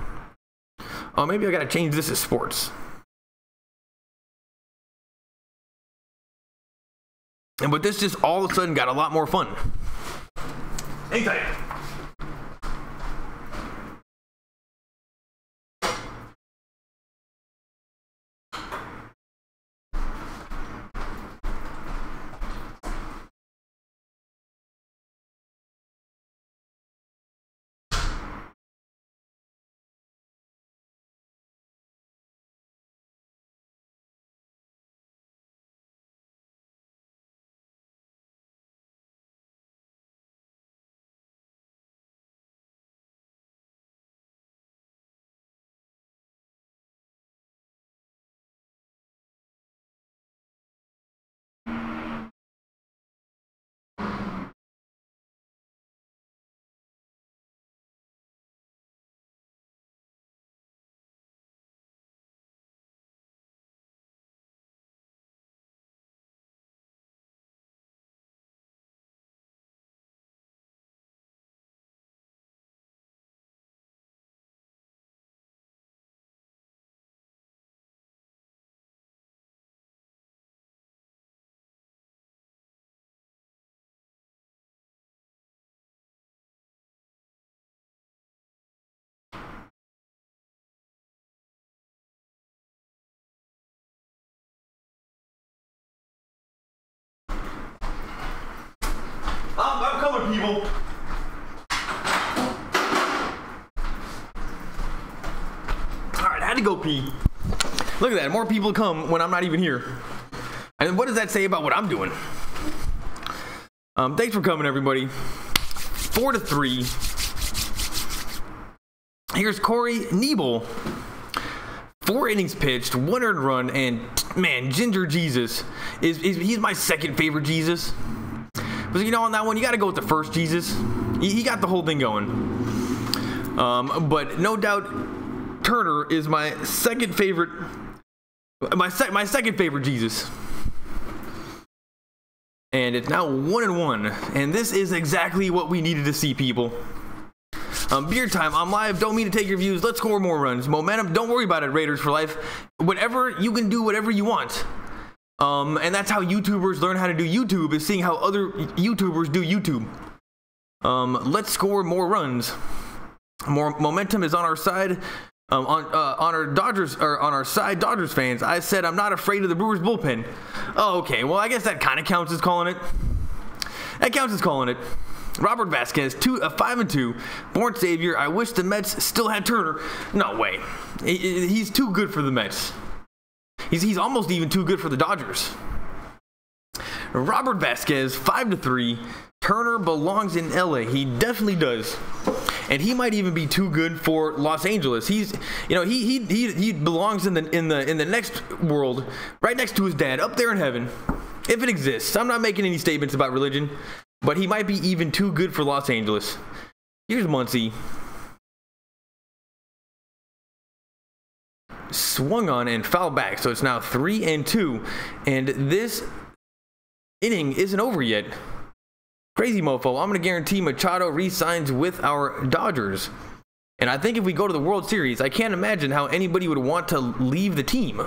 Oh, maybe I gotta change this to sports. But this just all of a sudden got a lot more fun. Anytime. people. Alright, I had to go pee. Look at that. More people come when I'm not even here. And what does that say about what I'm doing? Thanks for coming, everybody. 4-3. Here's Corey Nebel. 4 innings pitched, 1 earned run, and man, Ginger Jesus he's my second favorite Jesus. But you know, on that one, you got to go with the first Jesus. He got the whole thing going. But no doubt, Turner is my second favorite. My second favorite Jesus. And it's now 1-1, and this is exactly what we needed to see, people. Beer time. I'm live. Don't mean to take your views. Let's score more runs. Momentum. Don't worry about it, Raiders for life. Whatever, you can do whatever you want. And that's how YouTubers learn how to do YouTube, is seeing how other YouTubers do YouTube. Let's score more runs. More momentum is on our side. On our Dodgers, or on our side, Dodgers fans. I said I'm not afraid of the Brewers bullpen. Oh, okay. Well, I guess that kind of counts as calling it. That counts as calling it. Robert Vasquez, 5-2, born savior. I wish the Mets still had Turner. No way. He's too good for the Mets. He's almost even too good for the Dodgers. Robert Vasquez, 5-3. Turner belongs in LA. He definitely does. And he might even be too good for Los Angeles. He's, you know, he belongs in the next world, right next to his dad, up there in heaven, if it exists. I'm not making any statements about religion. But he might be even too good for Los Angeles. Here's Muncy. Swung on and fouled back. So it's now 3-2. And this inning isn't over yet. Crazy mofo. I'm going to guarantee Machado re-signs with our Dodgers. And I think if we go to the World Series, I can't imagine how anybody would want to leave the team.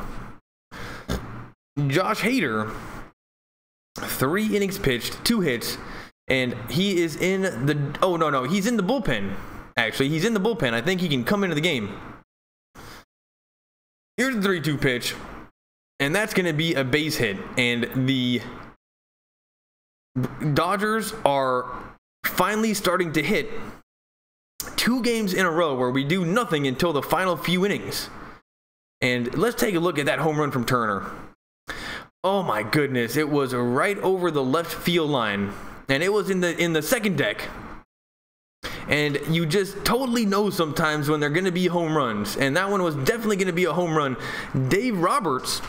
Josh Hader. 3 innings pitched, 2 hits. And he is in the... Oh, no. He's in the bullpen. Actually, he's in the bullpen. I think he can come into the game. Here's the 3-2 pitch. And that's going to be a base hit. And the Dodgers are finally starting to hit 2 games in a row where we do nothing until the final few innings. And let's take a look at that home run from Turner. Oh, my goodness. It was right over the left field line. And it was in the second deck. And you just totally know sometimes when they're going to be home runs. And that one was definitely going to be a home run. Dave Roberts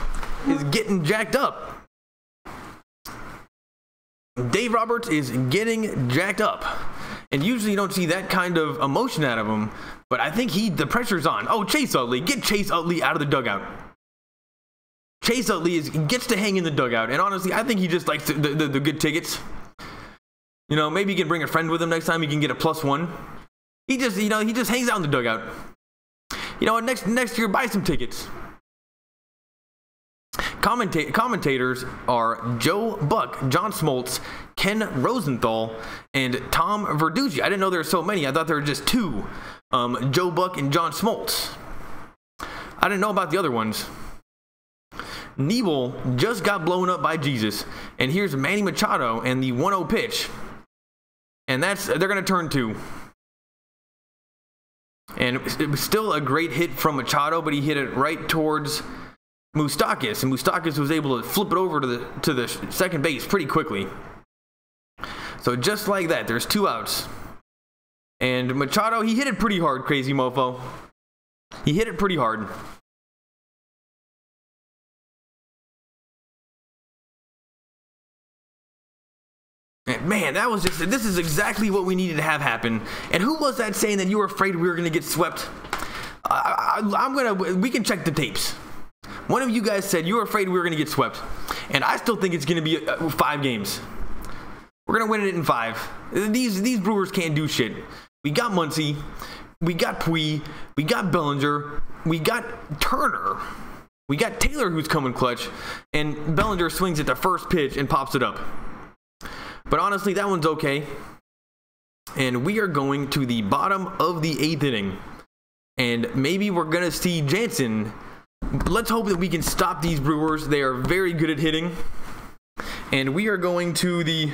is getting jacked up. Dave Roberts is getting jacked up. And usually you don't see that kind of emotion out of him. But I think the pressure's on. Oh, Chase Utley. Get Chase Utley out of the dugout. Chase Utley gets to hang in the dugout. And honestly, I think he just likes the good tickets. You know, maybe he can bring a friend with him next time. He can get a +1. He just hangs out in the dugout. You know, next year, buy some tickets. Commentators are Joe Buck, John Smoltz, Ken Rosenthal, and Tom Verducci. I didn't know there were so many. I thought there were just 2. Joe Buck and John Smoltz. I didn't know about the other ones. Nebel just got blown up by Jesus. And here's Manny Machado and the 1-0 pitch. And they're going to turn 2. And it was still a great hit from Machado, but he hit it right towards Moustakas. And Moustakas was able to flip it over to the second base pretty quickly. So just like that, there's 2 outs. And Machado, he hit it pretty hard, crazy mofo. He hit it pretty hard. Man, this is exactly what we needed to have happen. And who was that saying that you were afraid we were going to get swept? We can check the tapes. One of you guys said you were afraid we were going to get swept. And I still think it's going to be 5 games. We're going to win it in 5. These Brewers can't do shit. We got Muncy. We got Pui. We got Bellinger. We got Turner. We got Taylor, who's coming clutch. And Bellinger swings at the first pitch and pops it up. But honestly, that one's okay. And we are going to the bottom of the 8th inning. And maybe we're going to see Jansen. Let's hope that we can stop these Brewers. They are very good at hitting. And we are going to the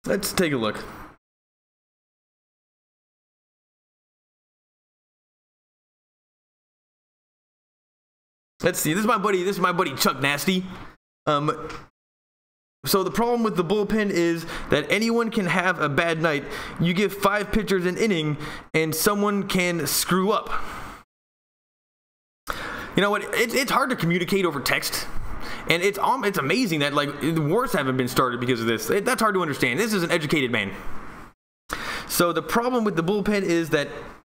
Let's take a look. Let's see. This is my buddy Chuck Nasty. So the problem with the bullpen is that anyone can have a bad night. You give 5 pitchers an inning, and someone can screw up. You know what? It's hard to communicate over text, and it's amazing that like the wars haven't been started because of this. That's hard to understand. This is an educated man. So the problem with the bullpen is that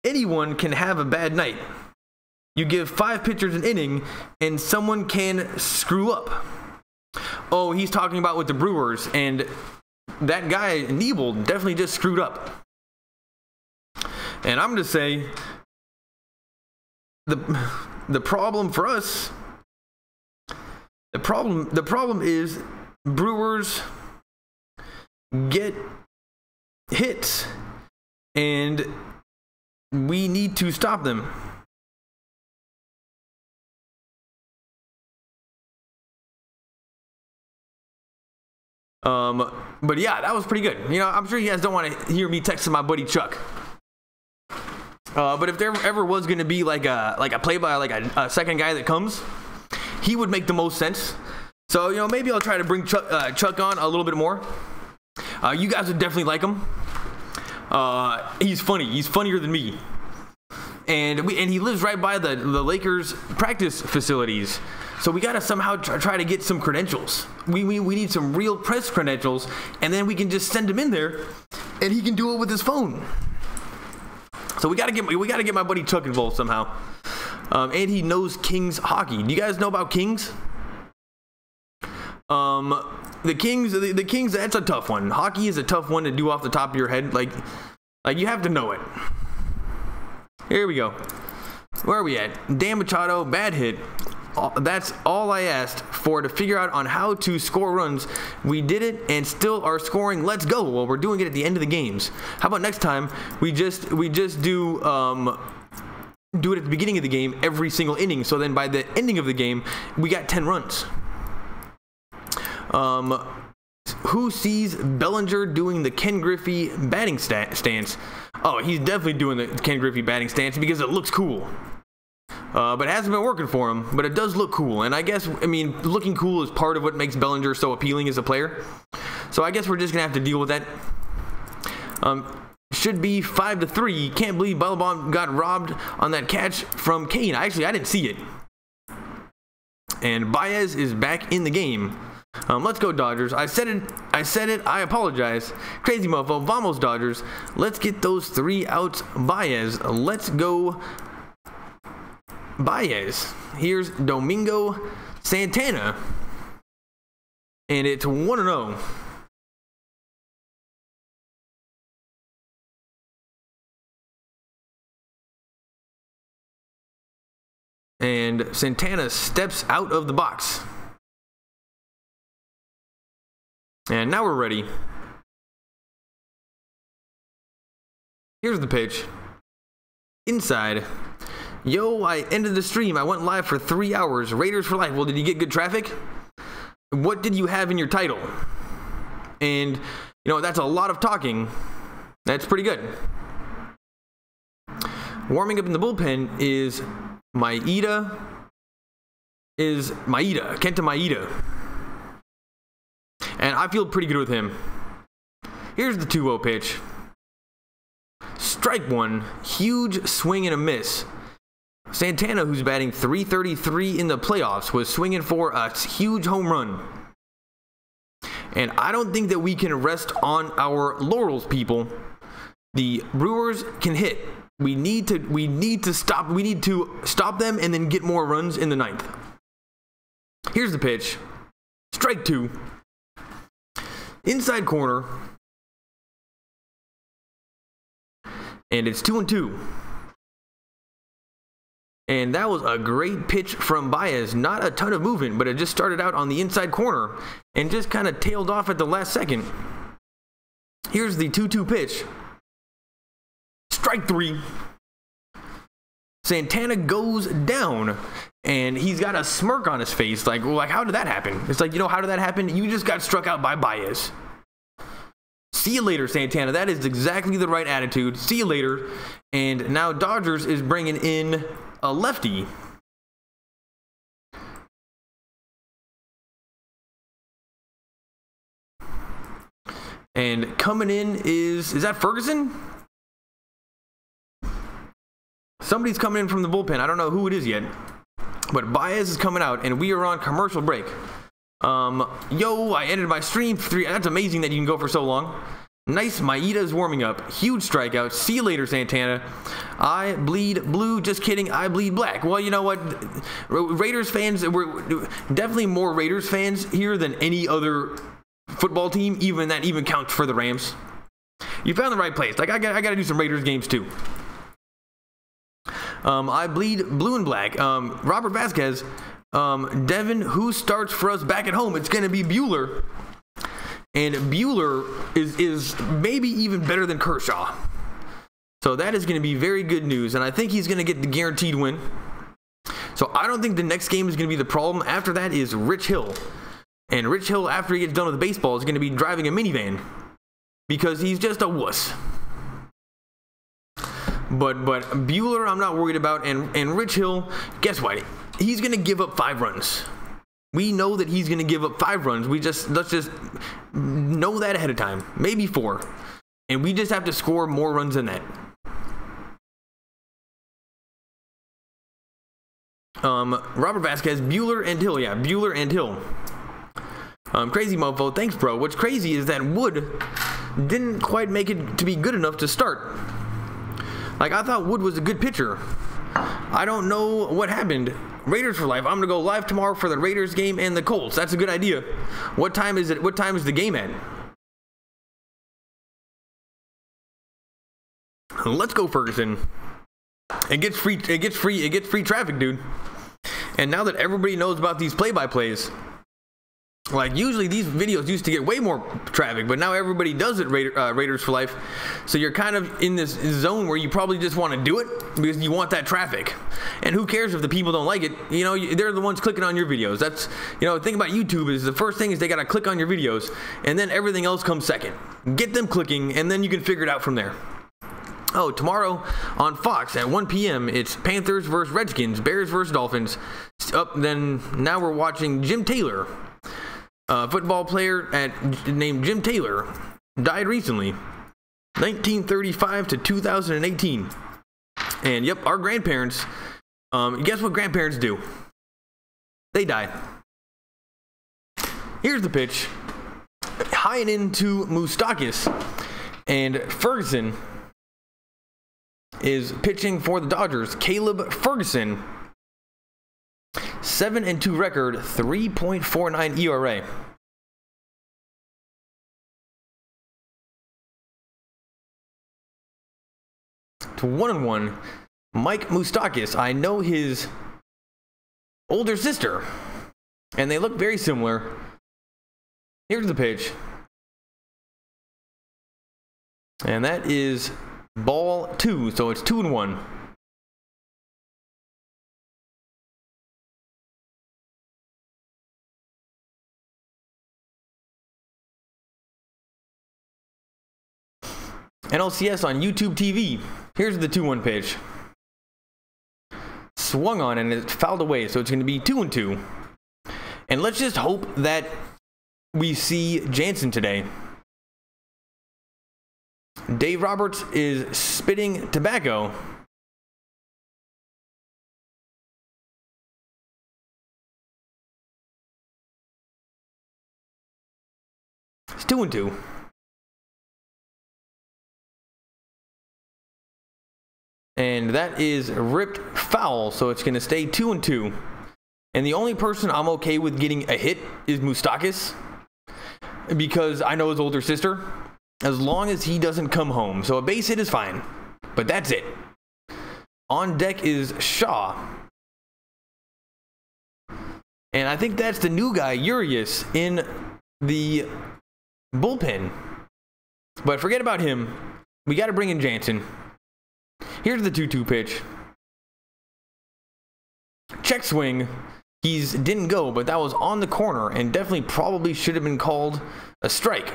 anyone can have a bad night. You give 5 pitchers an inning, and someone can screw up. Oh, he's talking about with the Brewers, and that guy, Nebel, definitely just screwed up. And I'm going to say the problem for us, the problem is Brewers get hits, and we need to stop them. But yeah, that was pretty good. You know, I'm sure you guys don't want to hear me texting my buddy Chuck. But if there ever was going to be like a play by like a second guy that comes, he would make the most sense. So, you know, maybe I'll try to bring Chuck on a little bit more. You guys would definitely like him. He's funny. He's funnier than me. And he lives right by the Lakers practice facilities. So we gotta somehow try to get some credentials. We need some real press credentials, and then we can just send him in there, and he can do it with his phone. So we gotta get my buddy Chuck involved somehow. And he knows Kings hockey. Do you guys know about Kings? The Kings. That's a tough one. Hockey is a tough one to do off the top of your head. Like you have to know it. Here we go. Where are we at? Dan Machado, bad hit. That's all I asked for, to figure out on how to score runs. We did it and still are scoring. Let's go. Well, we're doing it at the end of the games. How about next time we just do it at the beginning of the game every single inning, so then by the ending of the game we got 10 runs. Who sees Bellinger doing the Ken Griffey batting stance? Oh, he's definitely doing the Ken Griffey batting stance because it looks cool. But it hasn't been working for him, but it does look cool. And I guess, looking cool is part of what makes Bellinger so appealing as a player. So I guess we're just going to have to deal with that. Should be 5-3. Can't believe Ballabon got robbed on that catch from Kane. I didn't see it. And Baez is back in the game. Let's go Dodgers. I said it. I apologize. Crazy mofo. Vamos Dodgers. Let's get those 3 outs. Baez. Let's go Baez. Here's Domingo Santana. And it's 1-0. And Santana steps out of the box. And now we're ready. Here's the pitch. Inside. Yo, I ended the stream. I went live for 3 hours. Raiders for life. Well, did you get good traffic? What did you have in your title? And, that's a lot of talking. That's pretty good. Warming up in the bullpen is Kenta Maeda. And I feel pretty good with him. Here's the 2-0 pitch. Strike one. Huge swing and a miss. Santana, who's batting .333 in the playoffs, was swinging for a huge home run. And I don't think that we can rest on our laurels, people. The Brewers can hit. We need to stop them and then get more runs in the 9th. Here's the pitch. Strike 2. Inside corner. And it's 2-2. And that was a great pitch from Baez. Not a ton of movement, but it just started out on the inside corner and just kind of tailed off at the last second. Here's the 2-2 pitch. Strike 3. Santana goes down, and he's got a smirk on his face. Like how did that happen? It's like, how did that happen? You just got struck out by Baez. See you later, Santana. That is exactly the right attitude. See you later. And now Dodgers is bringing in a lefty. And coming in is that Ferguson? Somebody's coming in from the bullpen. I don't know who it is yet. But Baez is coming out, and we are on commercial break. I ended my stream for 3. That's amazing that you can go for so long. Nice. Maeda is warming up. Huge strikeout. See you later, Santana. I bleed blue. Just kidding. I bleed black. Well, you know what? Raiders fans, we're definitely more Raiders fans here than any other football team. Even counts for the Rams. You found the right place. Like I got to do some Raiders games too. I bleed blue and black. Robert Vasquez. Devin, who starts for us back at home? It's going to be Bueller. And Bueller is maybe even better than Kershaw. So that is going to be very good news. And I think he's going to get the guaranteed win. So I don't think the next game is going to be the problem. After that is Rich Hill. And Rich Hill, after he gets done with baseball, is going to be driving a minivan. Because he's just a wuss. But Bueller, I'm not worried about. And Rich Hill, guess what? He's going to give up 5 runs. We know that he's going to give up 5 runs. Let's just know that ahead of time. Maybe 4. And we just have to score more runs than that. Robert Vasquez, Bueller and Hill. Yeah, Bueller and Hill. Crazy mofo. Thanks, bro. What's crazy is that Wood didn't quite make it to be good enough to start. Like, I thought Wood was a good pitcher. I don't know what happened. Raiders for life. I'm going to go live tomorrow for the Raiders game and the Colts. That's a good idea. What time is it? What time is the game at? Let's go, Ferguson. It gets free traffic, dude. And now that everybody knows about these play-by-plays, like usually these videos used to get way more traffic, but now everybody does it, Raiders for life. So you're kind of in this zone where you probably just want to do it because you want that traffic. And who cares if the people don't like it? You know, they're the ones clicking on your videos. That's, you know, the thing about YouTube is the first thing is they got to click on your videos, and then everything else comes second. Get them clicking, and then you can figure it out from there. Oh, tomorrow on Fox at 1 p.m. it's Panthers versus Redskins, Bears versus Dolphins. Then now we're watching Jim Taylor. Football player named Jim Taylor died recently, 1935 to 2018. And yep, our grandparents, guess what grandparents do? They die. Here's the pitch. High and into Moustakis. And Ferguson is pitching for the Dodgers. Caleb Ferguson. 7-2 record, 3.49 ERA. To 1-1, Mike Moustakis. I know his older sister, and they look very similar. Here's the pitch. And that is ball 2, so it's 2-1. NLCS on YouTube TV. Here's the 2-1 pitch. Swung on and it fouled away, so it's going to be 2-2. And let's just hope that we see Jansen today. Dave Roberts is spitting tobacco. It's 2-2. And that is ripped foul, so it's going to stay 2-2. And the only person I'm okay with getting a hit is Moustakis, because I know his older sister, as long as he doesn't come home. So a base hit is fine, but that's it. On deck is Shaw. And I think that's the new guy, Urias, in the bullpen. But forget about him. We got to bring in Jansen. Here's the 2-2 pitch. Check swing. He's didn't go, but that was on the corner and definitely probably should have been called a strike.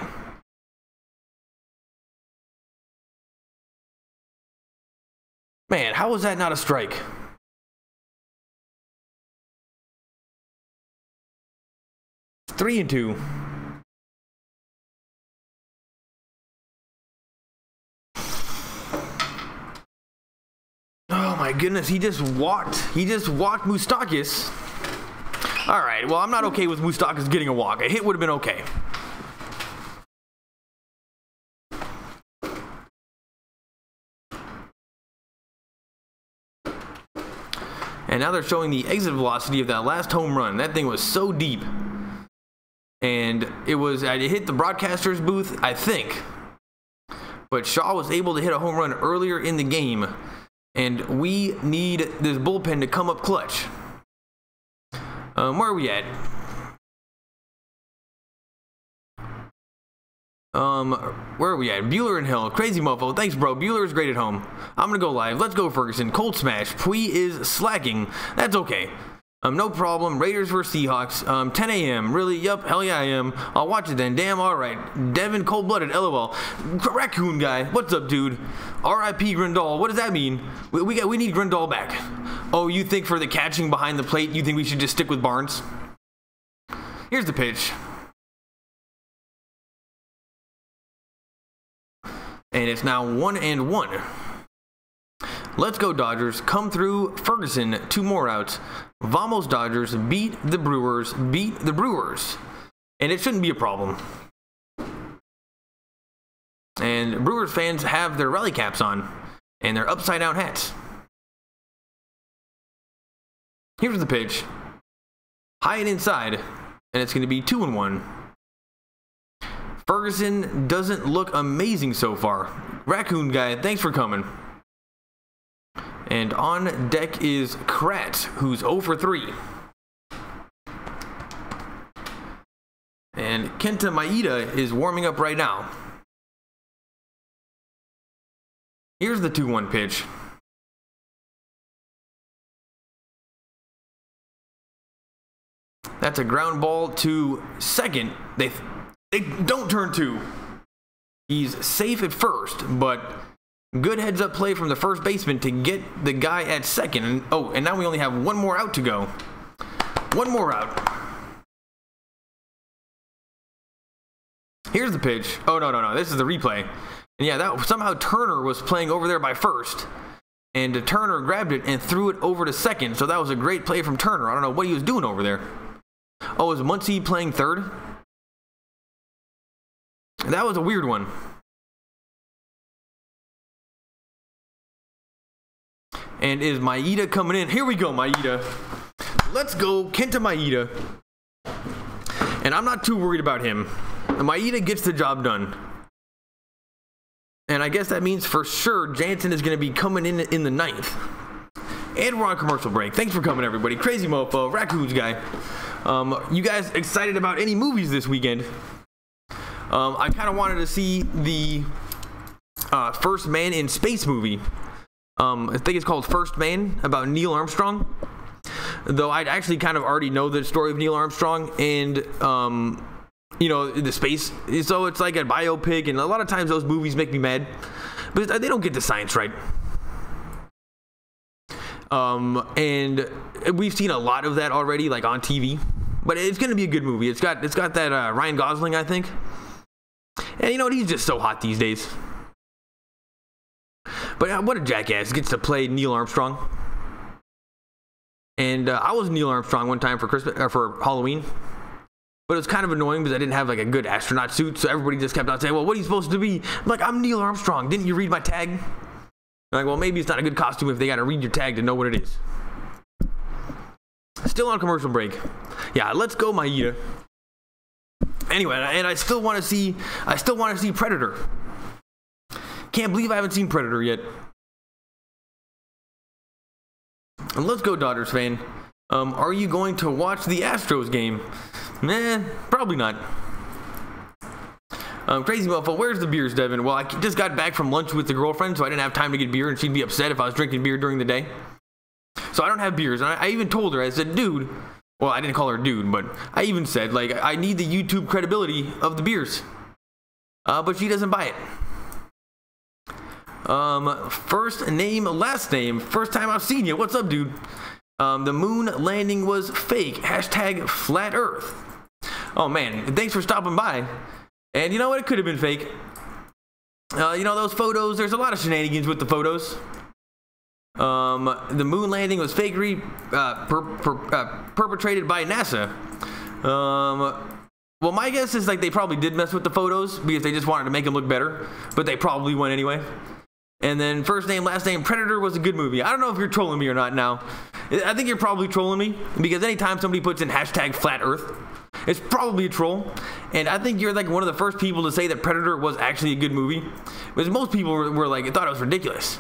Man, how was that not a strike? It's 3-2. Oh my goodness, he just walked Moustakas. All right, well, I'm not okay with Moustakas getting a walk. A hit would have been okay. And now they're showing the exit velocity of that last home run. That thing was so deep. And it hit the broadcaster's booth, I think. But Shaw was able to hit a home run earlier in the game. And we need this bullpen to come up clutch. Where are we at? Where are we at? Bueller and Hill. Crazy mofo. Thanks, bro. Bueller's great at home. I'm gonna go live. Let's go, Ferguson. Cold smash. Pui is slacking. That's okay. No problem. Raiders versus Seahawks. 10 a.m. Really? Yup. Hell yeah, I am. I'll watch it then. Damn. All right. Devin, cold-blooded. LOL. Raccoon guy. What's up, dude? R.I.P. Grindal. What does that mean? We need Grindal back. Oh, you think for the catching behind the plate, you think we should just stick with Barnes? Here's the pitch. And it's now 1-1. Let's go, Dodgers. Come through. Ferguson, 2 more outs. Vamos, Dodgers. Beat the Brewers. Beat the Brewers. And it shouldn't be a problem. And Brewers fans have their rally caps on. And their upside-down hats. Here's the pitch. High and inside. And it's going to be 2-1. Ferguson doesn't look amazing so far. Raccoon guy, thanks for coming. And on deck is Kratz, who's 0 for 3. And Kenta Maeda is warming up right now. Here's the 2-1 pitch. That's a ground ball to second. They don't turn 2. He's safe at first, but good heads-up play from the first baseman to get the guy at second. And now we only have 1 more out to go. 1 more out. Here's the pitch. Oh, no. This is the replay. And yeah, that somehow Turner was playing over there by first. And Turner grabbed it and threw it over to second. So that was a great play from Turner. I don't know what he was doing over there. Oh, is Muncy playing third? That was a weird one. And is Maeda coming in? Here we go, Maeda. Let's go, Kenta Maeda. And I'm not too worried about him. Maeda gets the job done. And I guess that means for sure Jansen is going to be coming in the 9th. And we're on commercial break. Thanks for coming, everybody. Crazy mofo, Raccoons guy. You guys excited about any movies this weekend? I kind of wanted to see the First Man in Space movie. I think it's called First Man, about Neil Armstrong. Though I actually kind of already know the story of Neil Armstrong and, you know, the space. So it's like a biopic, and a lot of times those movies make me mad. But they don't get the science right. And we've seen a lot of that already, like on TV. But it's going to be a good movie. It's got that Ryan Gosling, I think. And you know what? He's just so hot these days. But what a jackass gets to play Neil Armstrong. And I was Neil Armstrong one time for Christmas or for Halloween. But it was kind of annoying because I didn't have like a good astronaut suit. So everybody just kept on saying, well, what are you supposed to be? I'm like, I'm Neil Armstrong. Didn't you read my tag? I'm like, well, maybe it's not a good costume if they got to read your tag to know what it is. Still on commercial break. Yeah, let's go, Maeda. Anyway, and I still want to see Predator. Can't believe I haven't seen Predator yet. And let's go, Dodgers fan. Are you going to watch the Astros game? Nah, probably not. Crazy mofo, where's the beers, Devin? Well, I just got back from lunch with the girlfriend, so I didn't have time to get beer, and she'd be upset if I was drinking beer during the day. So I don't have beers. And I even told her, I said, dude, well, I didn't call her dude, but I even said, like, I need the YouTube credibility of the beers. But she doesn't buy it. First name, last name. First time I've seen you. What's up, dude? The moon landing was fake. Hashtag flat earth. Oh, man. Thanks for stopping by. And you know what? It could have been fake. You know, those photos, there's a lot of shenanigans with the photos. The moon landing was fakery, perpetrated by NASA. Well, my guess is like they probably did mess with the photos because they just wanted to make them look better, but they probably won anyway. And then first name, last name, Predator was a good movie. I don't know if you're trolling me or not now. I think you're probably trolling me because anytime somebody puts in hashtag flat earth, it's probably a troll. And I think you're like one of the first people to say that Predator was actually a good movie, because most people were like, thought it was ridiculous.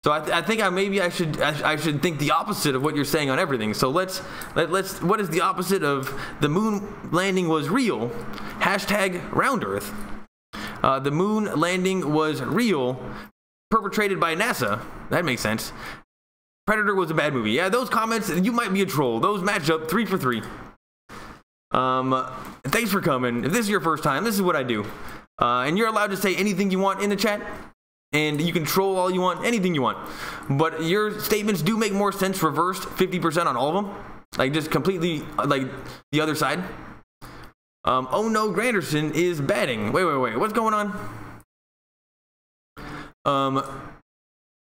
So I think I should think the opposite of what you're saying on everything. So let's what is the opposite of the moon landing was real? Hashtag round earth. The moon landing was real, perpetrated by NASA. That makes sense. Predator was a bad movie. Yeah, those comments, you might be a troll. Those match up 3 for 3. Thanks for coming. If this is your first time, this is what I do. And you're allowed to say anything you want in the chat. And you can troll all you want, anything you want. But your statements do make more sense reversed 50% on all of them. Like just completely like the other side. Oh no, Granderson is batting. Wait. What's going on?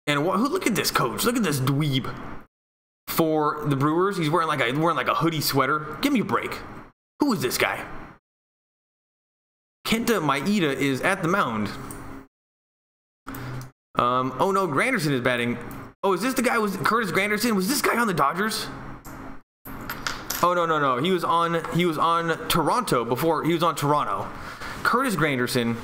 And look at this coach. Look at this dweeb. For the Brewers, he's wearing like a hoodie sweater. Give me a break. Who is this guy? Kenta Maeda is at the mound. Oh no, Granderson is batting. Oh, is this the guy? Was Curtis Granderson? Was this guy on the Dodgers? Oh no. He was on Toronto before. He was on Toronto. Curtis Granderson.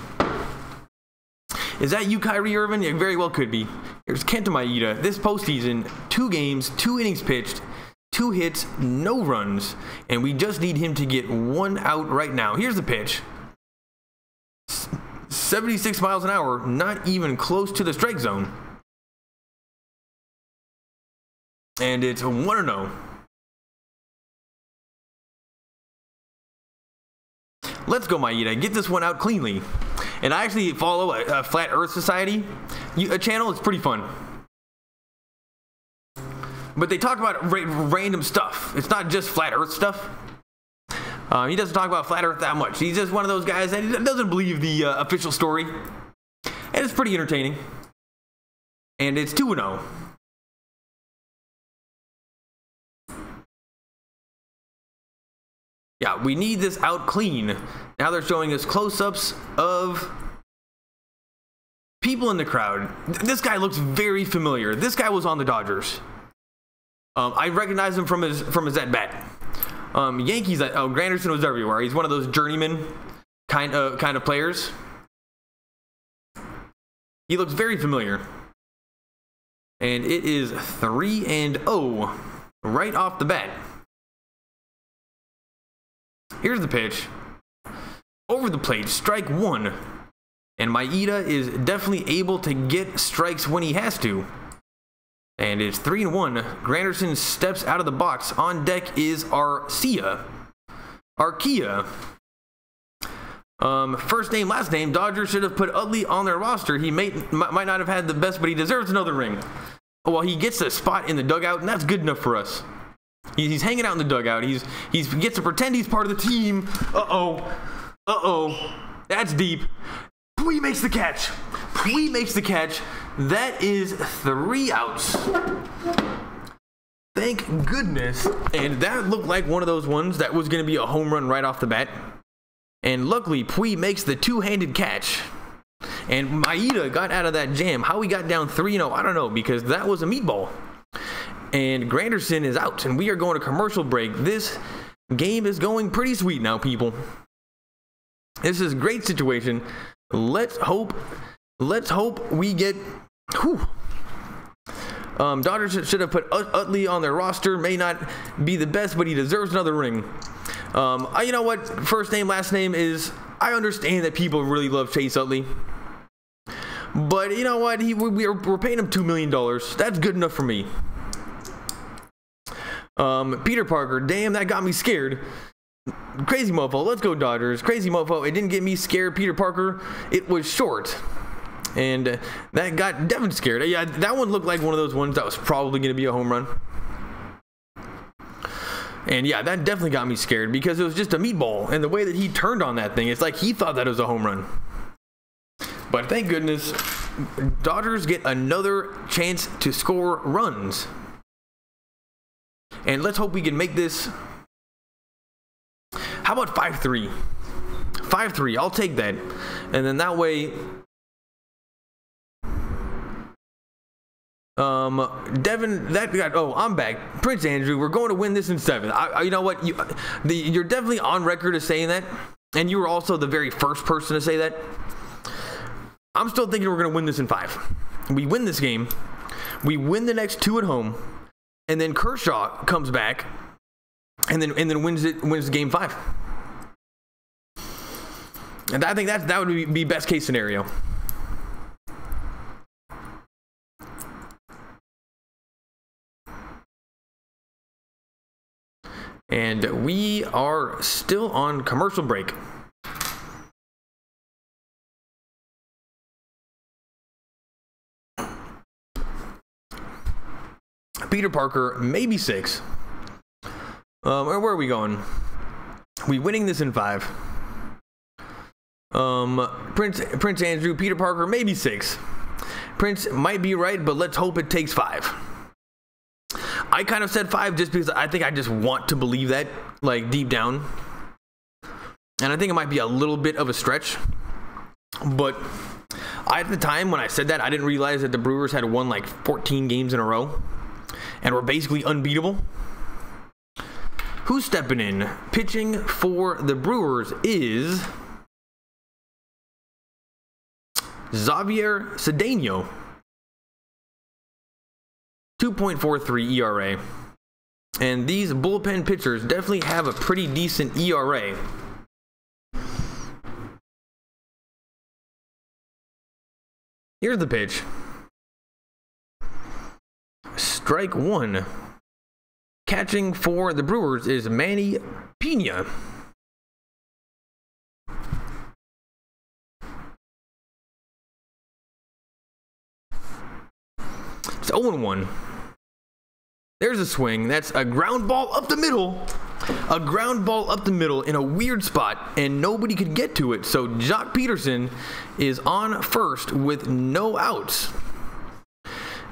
Is that you, Kyrie Irving? It very well could be. Here's Kenta Maeda. This postseason, 2 games, 2 innings pitched, 2 hits, no runs, and we just need him to get 1 out right now. Here's the pitch. 76 miles an hour, not even close to the strike zone. And it's 1-0. Let's go, Maeda. Get this one out cleanly. And I actually follow a Flat Earth Society a channel. It's pretty fun. But they talk about random stuff. It's not just Flat Earth stuff. He doesn't talk about Flat Earth that much. He's just one of those guys that doesn't believe the official story. And it's pretty entertaining. And it's 2-0. Yeah, we need this out clean. Now they're showing us close-ups of people in the crowd. This guy looks very familiar. This guy was on the Dodgers. I recognize him from his at-bat. Yankees, Granderson was everywhere. He's one of those journeyman kind of players. He looks very familiar. And it is 3-0 right off the bat. Here's the pitch. Over the plate, strike 1. And Maeda is definitely able to get strikes when he has to. And it's 3-1. Granderson steps out of the box. On deck is Arcia. First name, last name. Dodgers should have put Utley on their roster. He might not have had the best, but he deserves another ring. Well, he gets a spot in the dugout, and that's good enough for us. He's hanging out in the dugout. He gets to pretend he's part of the team. Uh-oh. That's deep. Pui makes the catch. That is 3 outs. Thank goodness. And that looked like one of those ones that was going to be a home run right off the bat. And luckily, Pui makes the 2-handed catch. And Maeda got out of that jam. How he got down 3-0, I don't know, because that was a meatball. And Granderson is out, and we are going to commercial break. This game is going pretty sweet now, people. This is a great situation. Let's hope we get. Dodgers should have put Utley on their roster. May not be the best, but he deserves another ring. You know what? First name, last name is. I understand that people really love Chase Utley, but you know what? We're paying him $2 million. That's good enough for me. Peter Parker, damn, that got me scared. Crazy mofo, let's go Dodgers. Crazy mofo, it didn't get me scared. Peter Parker, it was short. And that got Devin scared. Yeah, that one looked like one of those ones that was probably going to be a home run. And yeah, that definitely got me scared because it was just a meatball. And the way that he turned on that thing, it's like he thought that it was a home run. But thank goodness, Dodgers get another chance to score runs. And let's hope we can make this. How about 5-3? 5-3, I'll take that. And then that way, Devin, that got, oh, I'm back. Prince Andrew, we're going to win this in 7. You know what? You're definitely on record as saying that. And you were also the very first person to say that. I'm still thinking we're going to win this in 5. We win this game. We win the next 2 at home. And then Kershaw comes back and then wins game 5. And I think that would be best case scenario. And we are still on commercial break. Peter Parker, maybe 6. Where are we going? We winning this in 5. Prince Andrew, Peter Parker, maybe 6. Prince might be right, but let's hope it takes 5. I kind of said 5 just because I think I just want to believe that, like, deep down. And I think it might be a little bit of a stretch. But at the time when I said that, I didn't realize that the Brewers had won like 14 games in a row and were basically unbeatable. Who's stepping in? Pitching for the Brewers is Xavier Cedeno. 2.43 ERA. And these bullpen pitchers definitely have a pretty decent ERA. Here's the pitch. Strike 1. Catching for the Brewers is Manny Pena. It's 0-1. There's a swing. That's a ground ball up the middle. A ground ball up the middle in a weird spot, and nobody could get to it. So Jock Peterson is on first with no outs.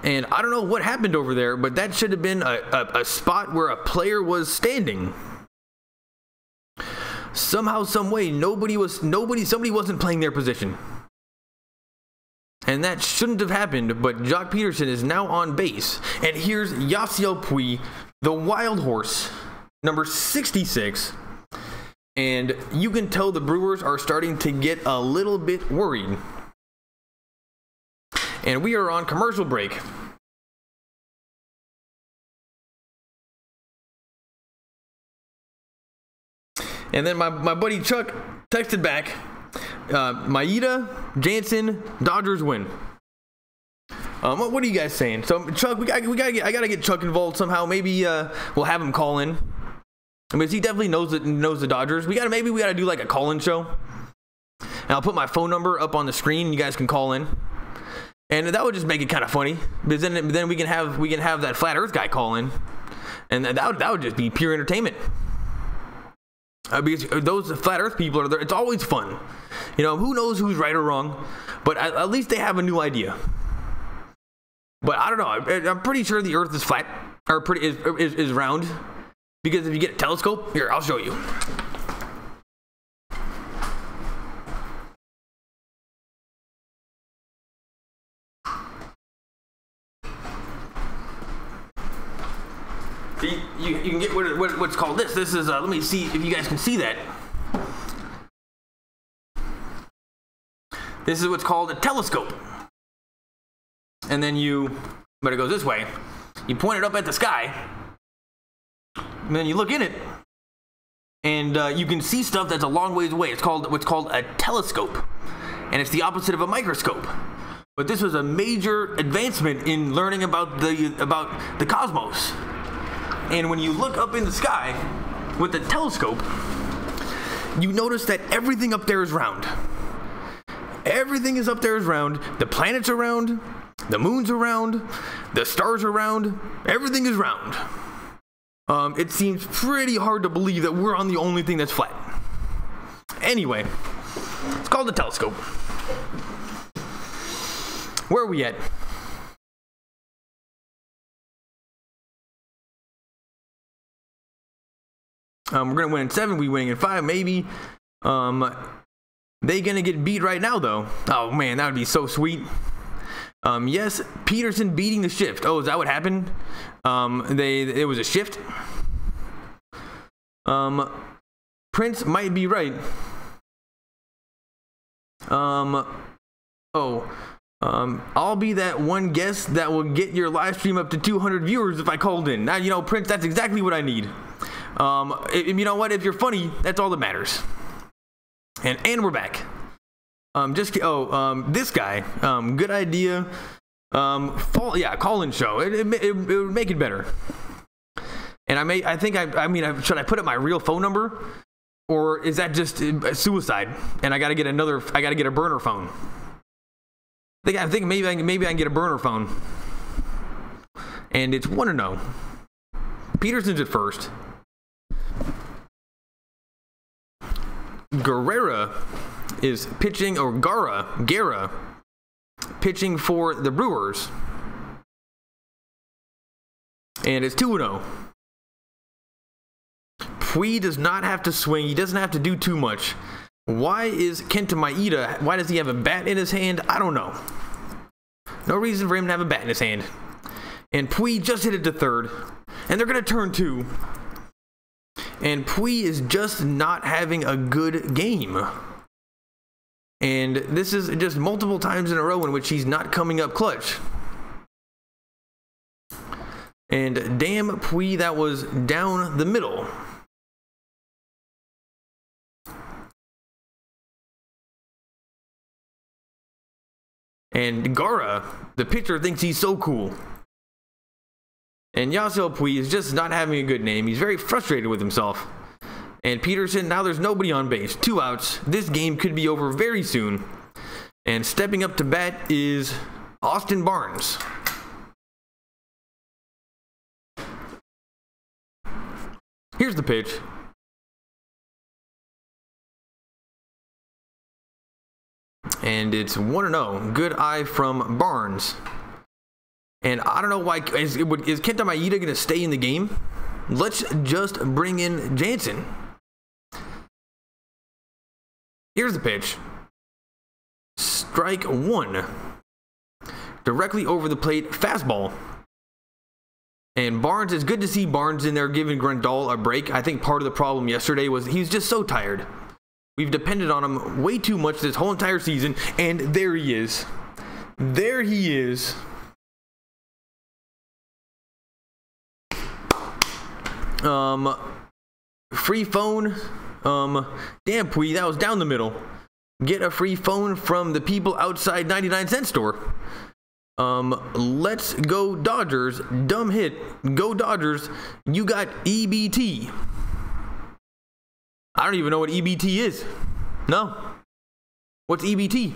And I don't know what happened over there, but that should have been a spot where a player was standing. Somehow, some way, somebody wasn't playing their position. And that shouldn't have happened, but Jock Peterson is now on base. And here's Yasiel Puig, the wild horse, number 66. And you can tell the Brewers are starting to get a little bit worried. And we are on commercial break. And then my buddy Chuck texted back, Maeda, Jansen, Dodgers win. What are you guys saying? So Chuck, I gotta get Chuck involved somehow. Maybe we'll have him call in. I mean, he definitely knows the Dodgers. Maybe we gotta do like a call-in show. And I'll put my phone number up on the screen. And you guys can call in. And that would just make it kind of funny, because then we can have that flat Earth guy call in, and that would just be pure entertainment. Because those flat Earth people are there, it's always fun. You know, who knows who's right or wrong, but at least they have a new idea. But I don't know. I'm pretty sure the Earth is flat, or is round, because if you get a telescope, here, I'll show you. You can get what's called this. This is, let me see if you guys can see that. This is what's called a telescope. And then but it goes this way. You point it up at the sky, and then you look in it, and you can see stuff that's a long ways away. It's called what's called a telescope, and it's the opposite of a microscope. But this was a major advancement in learning about the cosmos. And when you look up in the sky with the telescope, you notice that everything up there is round. Everything is up there is round. The planets are round. The moon's are round. The stars are round. Everything is round. It seems pretty hard to believe that we're on the only thing that's flat. Anyway, it's called the telescope. Where are we at? We're going to win in 7. We winning in 5, maybe. They going to get beat right now, though. Oh, man, that would be so sweet. Yes, Peterson beating the shift. Oh, is that what happened? It was a shift. Prince might be right. I'll be that one guest that will get your live stream up to 200 viewers if I called in. Now, you know, Prince, that's exactly what I need. You know what? If you're funny, that's all that matters. And we're back. This guy. Good idea. Call-in show. It would make it better. And should I put up my real phone number, or is that just suicide? And I gotta get a burner phone. I think maybe I can get a burner phone. And it's 1-0. Peterson's at first. Guerra is pitching, or Guerra pitching for the Brewers. And it's 2-0. Pui does not have to swing. He doesn't have to do too much. Why is Kenta Maeda, why does he have a bat in his hand? I don't know. No reason for him to have a bat in his hand. And Pui just hit it to third. And they're going to turn 2. And Pui is just not having a good game. And this is just multiple times in a row in which he's not coming up clutch. And damn, Pui, that was down the middle. And Gara, the pitcher, thinks he's so cool. And Yasiel Puig is just not having a good name. He's very frustrated with himself. And Peterson, now there's nobody on base. 2 outs. This game could be over very soon. And stepping up to bat is Austin Barnes. Here's the pitch. And it's 1-0. Good eye from Barnes. And I don't know why. Is Kenta Maeda going to stay in the game? Let's just bring in Jansen. Here's the pitch. Strike 1. Directly over the plate. Fastball. And Barnes, it's good to see Barnes in there giving Grandal a break. I think part of the problem yesterday was he's just so tired. We've depended on him way too much this whole entire season. And there he is. There he is. Free phone. Damn, Pui, that was down the middle. Get a free phone from the people outside 99-cent store. Let's go Dodgers. Dumb hit. Go Dodgers. You got EBT. I don't even know what EBT is. No. What's EBT?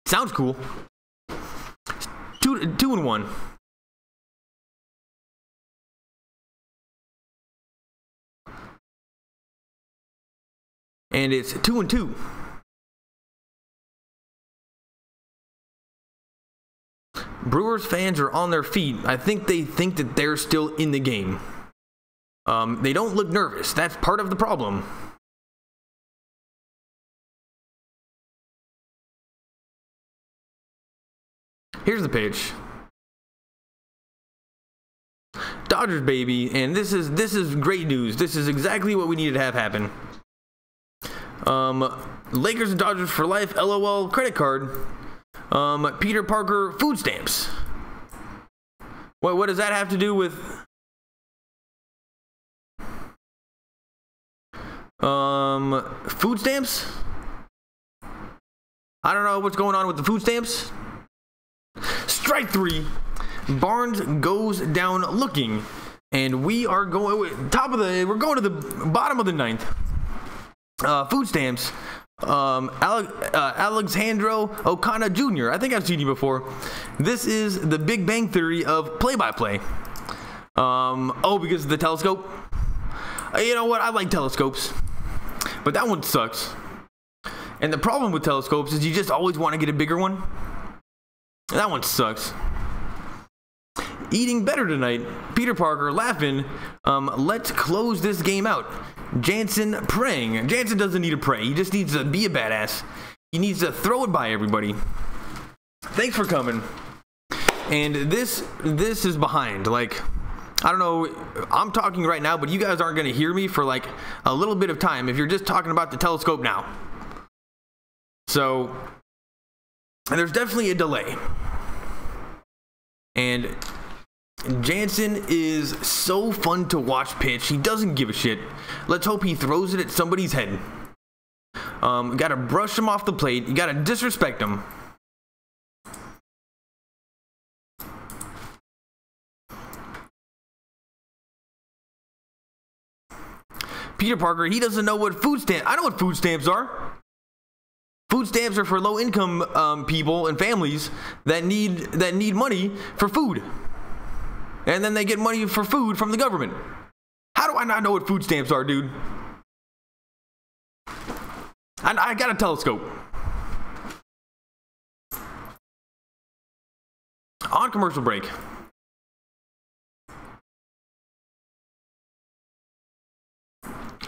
Sounds cool. 2-1. And it's 2-2. Brewers fans are on their feet. I think they think that they're still in the game. They don't look nervous. That's part of the problem. Here's the pitch. Dodgers, baby, and this is great news. This is exactly what we needed to have happen. Lakers and Dodgers for life. LOL credit card. Peter Parker food stamps. What does that have to do with food stamps? I don't know what's going on with the food stamps. Strike 3. Barnes goes down looking, and we are going we're going to the bottom of the 9th. Food stamps Alexandro Okana Jr. I think I've seen you before. This is the Big Bang Theory of play-by-play. Oh, because of the telescope? You know what? I like telescopes. But that one sucks. And the problem with telescopes is you just always want to get a bigger one. That one sucks. Eating better tonight. Peter Parker laughing. Let's close this game out. Jansen praying. Jansen doesn't need to pray. He just needs to be a badass. He needs to throw it by everybody. Thanks for coming. And this is behind. Like, I don't know. I'm talking right now, but you guys aren't going to hear me for like a little bit of time if you're just talking about the telescope now. So, and there's definitely a delay. And Jansen is so fun to watch pitch. He doesn't give a shit. Let's hope he throws it at somebody's head. Gotta brush him off the plate. You gotta disrespect him. Peter Parker, he doesn't know what food stamps. I know what food stamps are. Food stamps are for low-income people and families that need money for food. And then they get money for food from the government. How do I not know what food stamps are, dude? I got a telescope. On commercial break.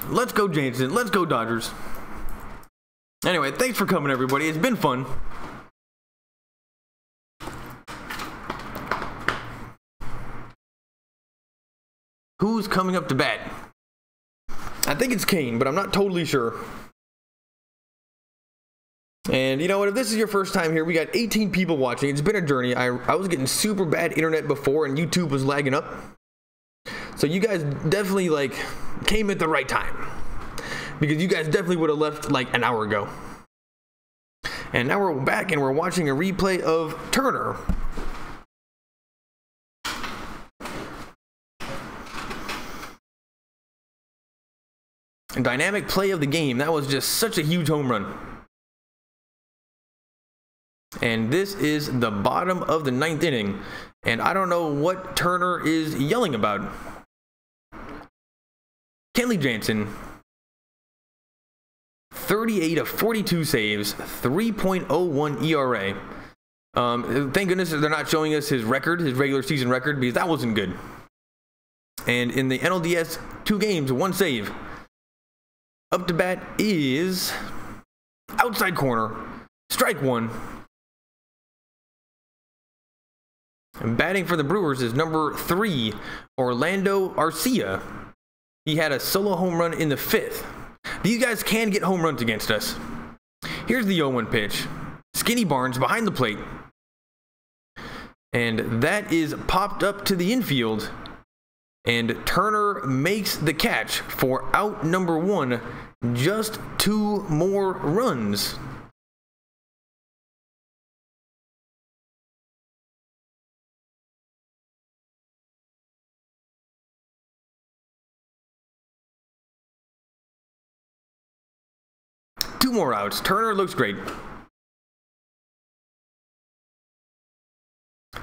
Let's go, Jansen. Let's go, Dodgers. Anyway, thanks for coming, everybody. It's been fun. Who's coming up to bat? I think it's Kane, but I'm not totally sure. And you know what? If this is your first time here, we got 18 people watching. It's been a journey. I was getting super bad internet before, and YouTube was lagging up. So you guys definitely like came at the right time, because you guys definitely would have left like an hour ago. And now we're back and we're watching a replay of Turner. Dynamic play of the game. That was just such a huge home run. And this is the bottom of the 9th inning. And I don't know what Turner is yelling about. Kenley Jansen, 38 of 42 saves, 3.01 ERA. Thank goodness they're not showing us his record, his regular season record, because that wasn't good. And in the NLDS, 2 games, 1 save. Up to bat is outside corner, strike 1. And batting for the Brewers is number 3, Orlando Arcia. He had a solo home run in the 5th. These guys can get home runs against us. Here's the 0-1 pitch. Skinny Barnes behind the plate. And that is popped up to the infield. And Turner makes the catch for out number 1. Just 2 more runs. Two more outs. Turner looks great.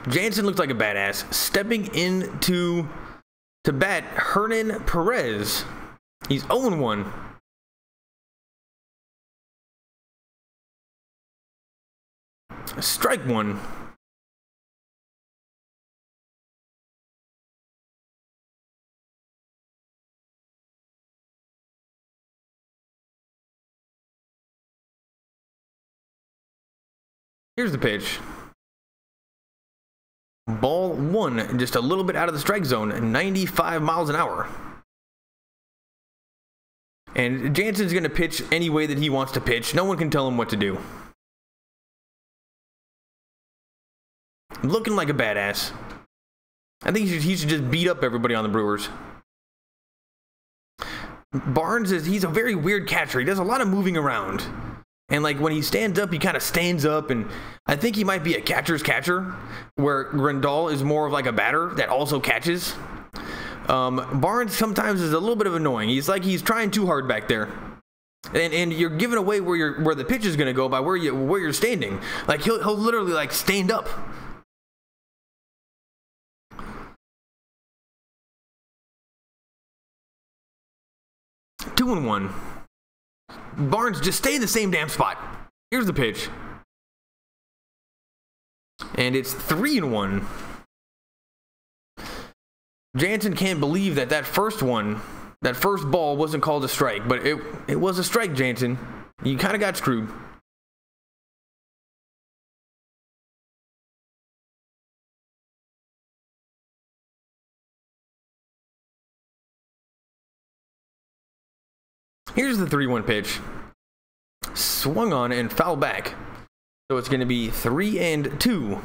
Jansen looks like a badass. Stepping in to bat, Hernan Perez. He's 0-1. Strike 1. Here's the pitch. Ball 1, just a little bit out of the strike zone, 95 miles an hour. And Jansen's going to pitch any way that he wants to pitch. No one can tell him what to do. Looking like a badass. I think he should just beat up everybody on the Brewers. Barnes he's a very weird catcher. He does a lot of moving around. And like when he stands up, he kind of stands up, and I think he might be a catcher's catcher, where Grandal is more of like a batter that also catches. Barnes sometimes is a little bit of annoying. He's trying too hard back there. And you're giving away where the pitch is going to go by where you're standing. Like he'll literally like stand up. Two and one. Barnes, just stay in the same damn spot. Here's the pitch. And it's 3-1. Jansen can't believe that first ball wasn't called a strike, but it was a strike, Jansen. You kind of got screwed. Here's the 3-1 pitch. Swung on and fouled back. So it's going to be 3-2.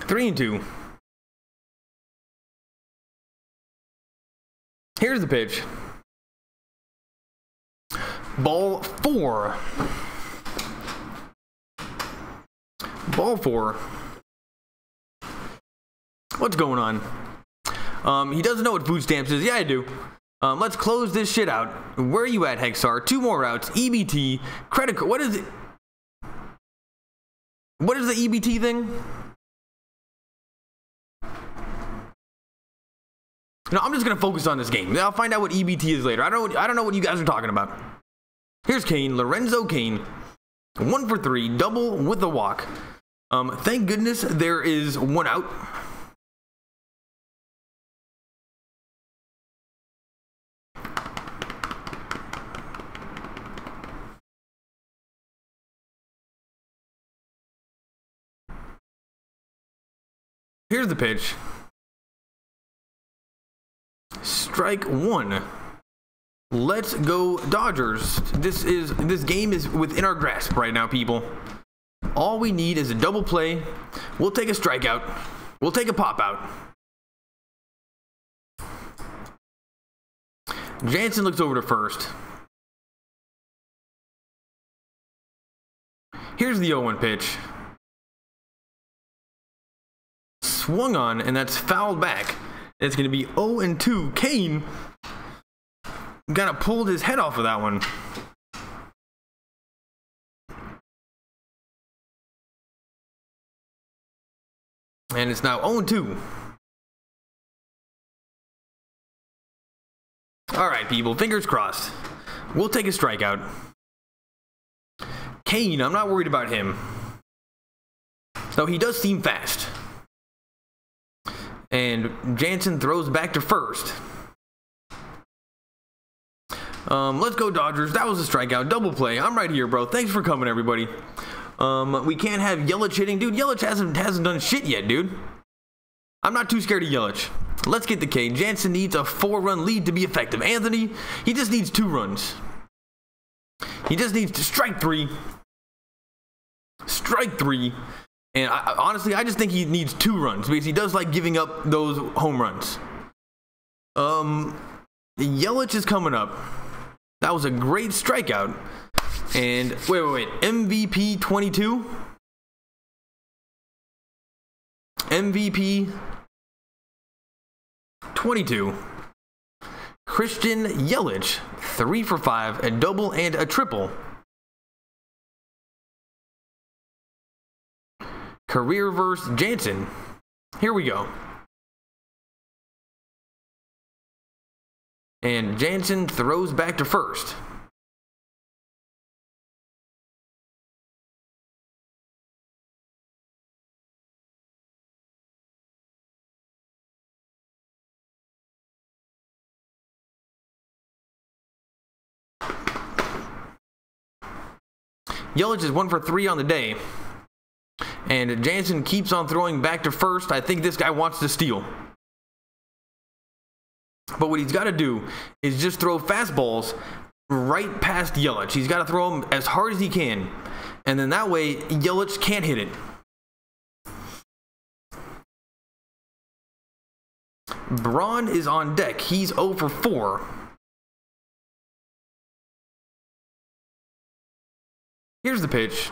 Three and two. Here's the pitch. Ball four. Ball four. What's going on? He doesn't know what food stamps is. Yeah, I do. Let's close this shit out. Where are you at, Hexar? 2 more routes. EBT. Credit card. What is it? What is the EBT thing? No, I'm just gonna focus on this game. I'll find out what EBT is later. I don't know what you guys are talking about. Here's Kane, Lorenzo Kane, 1 for 3, double with a walk. Thank goodness there is 1 out. Here's the pitch. Strike 1. Let's go Dodgers. This game is within our grasp right now, people. All we need is a double play. We'll take a strikeout. We'll take a pop out. Jansen looks over to first. Here's the 0-1 pitch. Swung on, and that's fouled back. It's going to be 0-2. Kane kind of pulled his head off of that one. And it's now 0-2. All right, people, fingers crossed. We'll take a strikeout. Kane, I'm not worried about him. Though he does seem fast. And Jansen throws back to first. Let's go Dodgers. That was a strikeout. Double play. I'm right here, bro. Thanks for coming, everybody. We can't have Yelich hitting. Dude, Yelich hasn't done shit yet, dude. I'm not too scared of Yelich. Let's get the K. Jansen needs a 4-run lead to be effective. Anthony, he just needs 2 runs. He just needs to strike 3. Strike 3. And honestly, I just think he needs 2 runs because he does like giving up those home runs. Yelich is coming up. That was a great strikeout. And wait. MVP 22. MVP 22. Christian Yelich, 3 for 5, a double and a triple. Career versus Jansen. Here we go. And Jansen throws back to first. Yelich is 1 for 3 on the day. And Jansen keeps on throwing back to first. I think this guy wants to steal. But what he's got to do is just throw fastballs right past Yelich. He's got to throw them as hard as he can. And then that way, Yelich can't hit it. Braun is on deck. He's 0 for 4. Here's the pitch.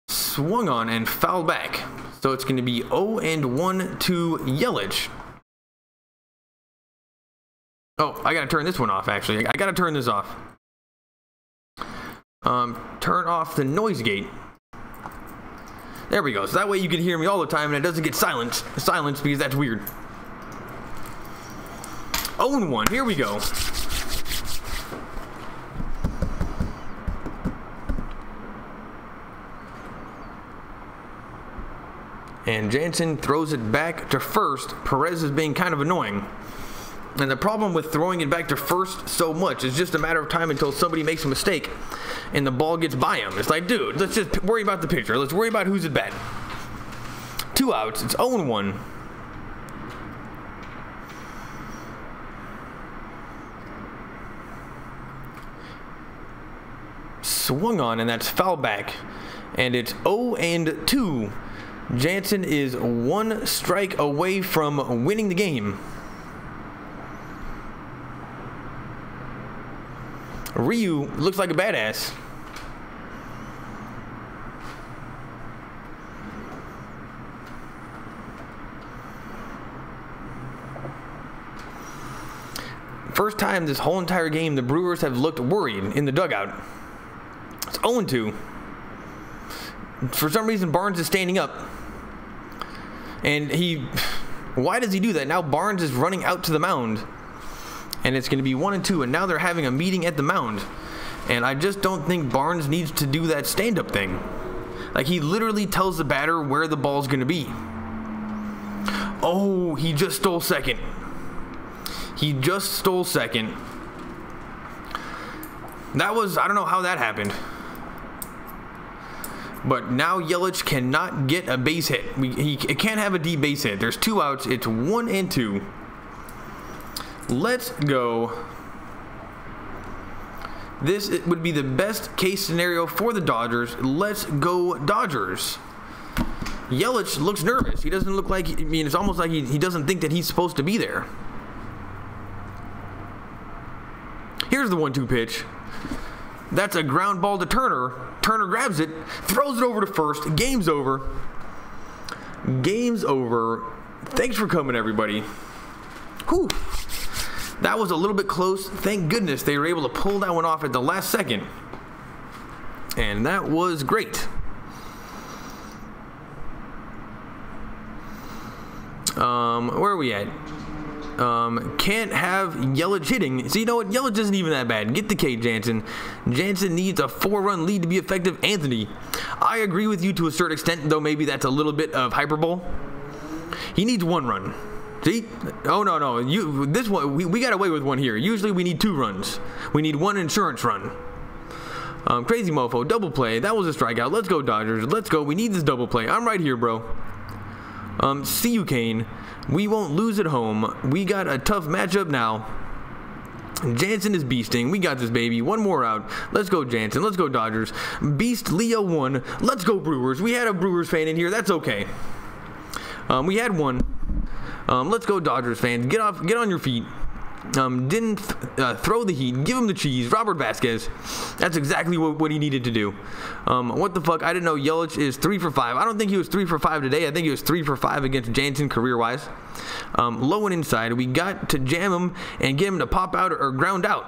Swung on and fouled back. So it's going to be 0-1 to Yelich. Oh, I got to turn this one off, actually. I got to turn this off. Turn off the noise gate. There we go. So that way you can hear me all the time and it doesn't get silenced because that's weird. 0-1. Here we go. And Jansen throws it back to first. Perez is being kind of annoying. And the problem with throwing it back to first so much is just a matter of time until somebody makes a mistake and the ball gets by him. It's like, dude, let's just worry about the pitcher. Let's worry about who's at bat. 2 outs. It's 0-1. Swung on, and that's foul back. And it's 0-2. Jansen is 1 strike away from winning the game. Ryu looks like a badass. First time this whole entire game the Brewers have looked worried in the dugout. It's 0-2. For some reason Barnes is standing up. And why does he do that? Now Barnes is running out to the mound. And it's going to be 1-2, and now they're having a meeting at the mound. And I just don't think Barnes needs to do that stand-up thing. Like, he literally tells the batter where the ball's going to be. Oh, he just stole second. He just stole second. That was, I don't know how that happened. But now Yelich cannot get a base hit. He can't have a deep base hit. There's 2 outs. It's 1-2. Let's go. This would be the best case scenario for the Dodgers. Let's go Dodgers. Yelich looks nervous. He doesn't look like, I mean, it's almost like he doesn't think that he's supposed to be there. Here's the 1-2 pitch. That's a ground ball to Turner. Turner grabs it, throws it over to first. Game's over. Game's over. Thanks for coming, everybody. Whew. That was a little bit close. Thank goodness they were able to pull that one off at the last second. And that was great. Where are we at? Can't have Yelich hitting. So you know what? Yelich isn't even that bad. Get the K, Jansen. Jansen needs a 4-run lead to be effective. Anthony, I agree with you to a certain extent, though maybe that's a little bit of hyperbole. He needs 1 run. See? Oh, no. This one, we got away with 1 here. Usually we need 2 runs. We need 1 insurance run. Crazy mofo, double play. That was a strikeout. Let's go, Dodgers. Let's go. We need this double play. I'm right here, bro. See you, Kane. We won't lose at home. We got a tough matchup now. Jansen is beasting. We got this, baby. 1 more out. Let's go, Jansen. Let's go, Dodgers. Beast Leo 1. Let's go, Brewers. We had a Brewers fan in here. That's okay. We had 1. Let's go, Dodgers fans. Get on your feet. Didn't throw the heat. Give him the cheese. Robert Vasquez. That's exactly what he needed to do. What the fuck? I didn't know Yelich is 3 for 5. I don't think he was 3 for 5 today. I think he was 3 for 5 against Jansen career-wise. Low and inside. We got to jam him and get him to pop out or ground out.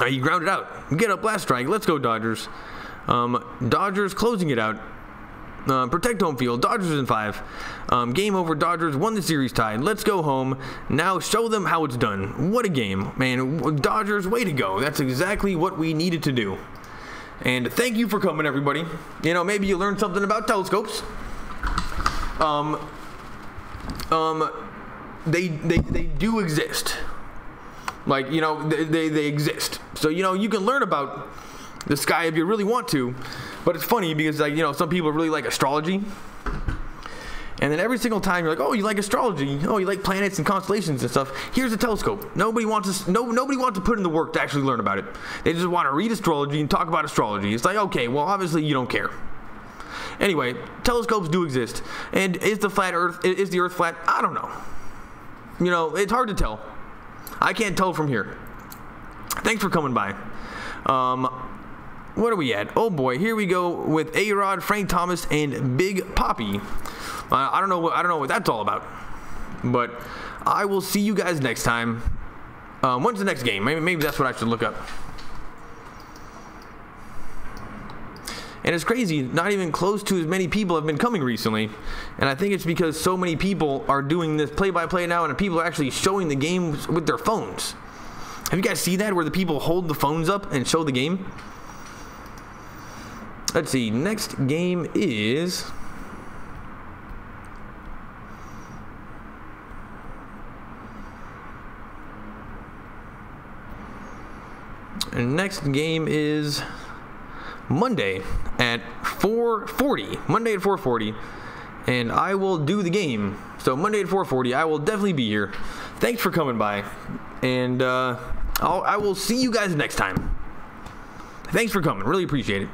He grounded out. Get up, last strike. Let's go, Dodgers. Dodgers closing it out. Protect home field. Dodgers in 5. Game over. Dodgers won the series tied. Let's go home. Now show them how it's done. What a game, man. Dodgers, way to go. That's exactly what we needed to do. And thank you for coming, everybody. You know, maybe you learned something about telescopes. They do exist. Like, you know, they exist. So, you know, you can learn about the sky if you really want to. But it's funny because, like, you know, some people really like astrology. And then every single time you're like, oh, you like astrology? Oh, you like planets and constellations and stuff? Here's a telescope. Nobody wants to put in the work to actually learn about it. They just want to read astrology and talk about astrology. It's like, okay, well, obviously you don't care. Anyway, telescopes do exist. And is the Earth flat? I don't know. You know, it's hard to tell. I can't tell from here. Thanks for coming by. what are we at? Oh boy, here we go with A-Rod, Frank Thomas, and Big Poppy. I don't know what that's all about, but I will see you guys next time. When's the next game? Maybe that's what I should look up. And it's crazy, not even close to as many people have been coming recently. And I think it's because so many people are doing this play-by-play now, and people are actually showing the games with their phones. Have you guys seen that, where the people hold the phones up and show the game? Let's see, next game is... And next game is Monday at 4:40. Monday at 4:40. And I will do the game. So Monday at 4:40, I will definitely be here. Thanks for coming by. And I will see you guys next time. Thanks for coming. Really appreciate it.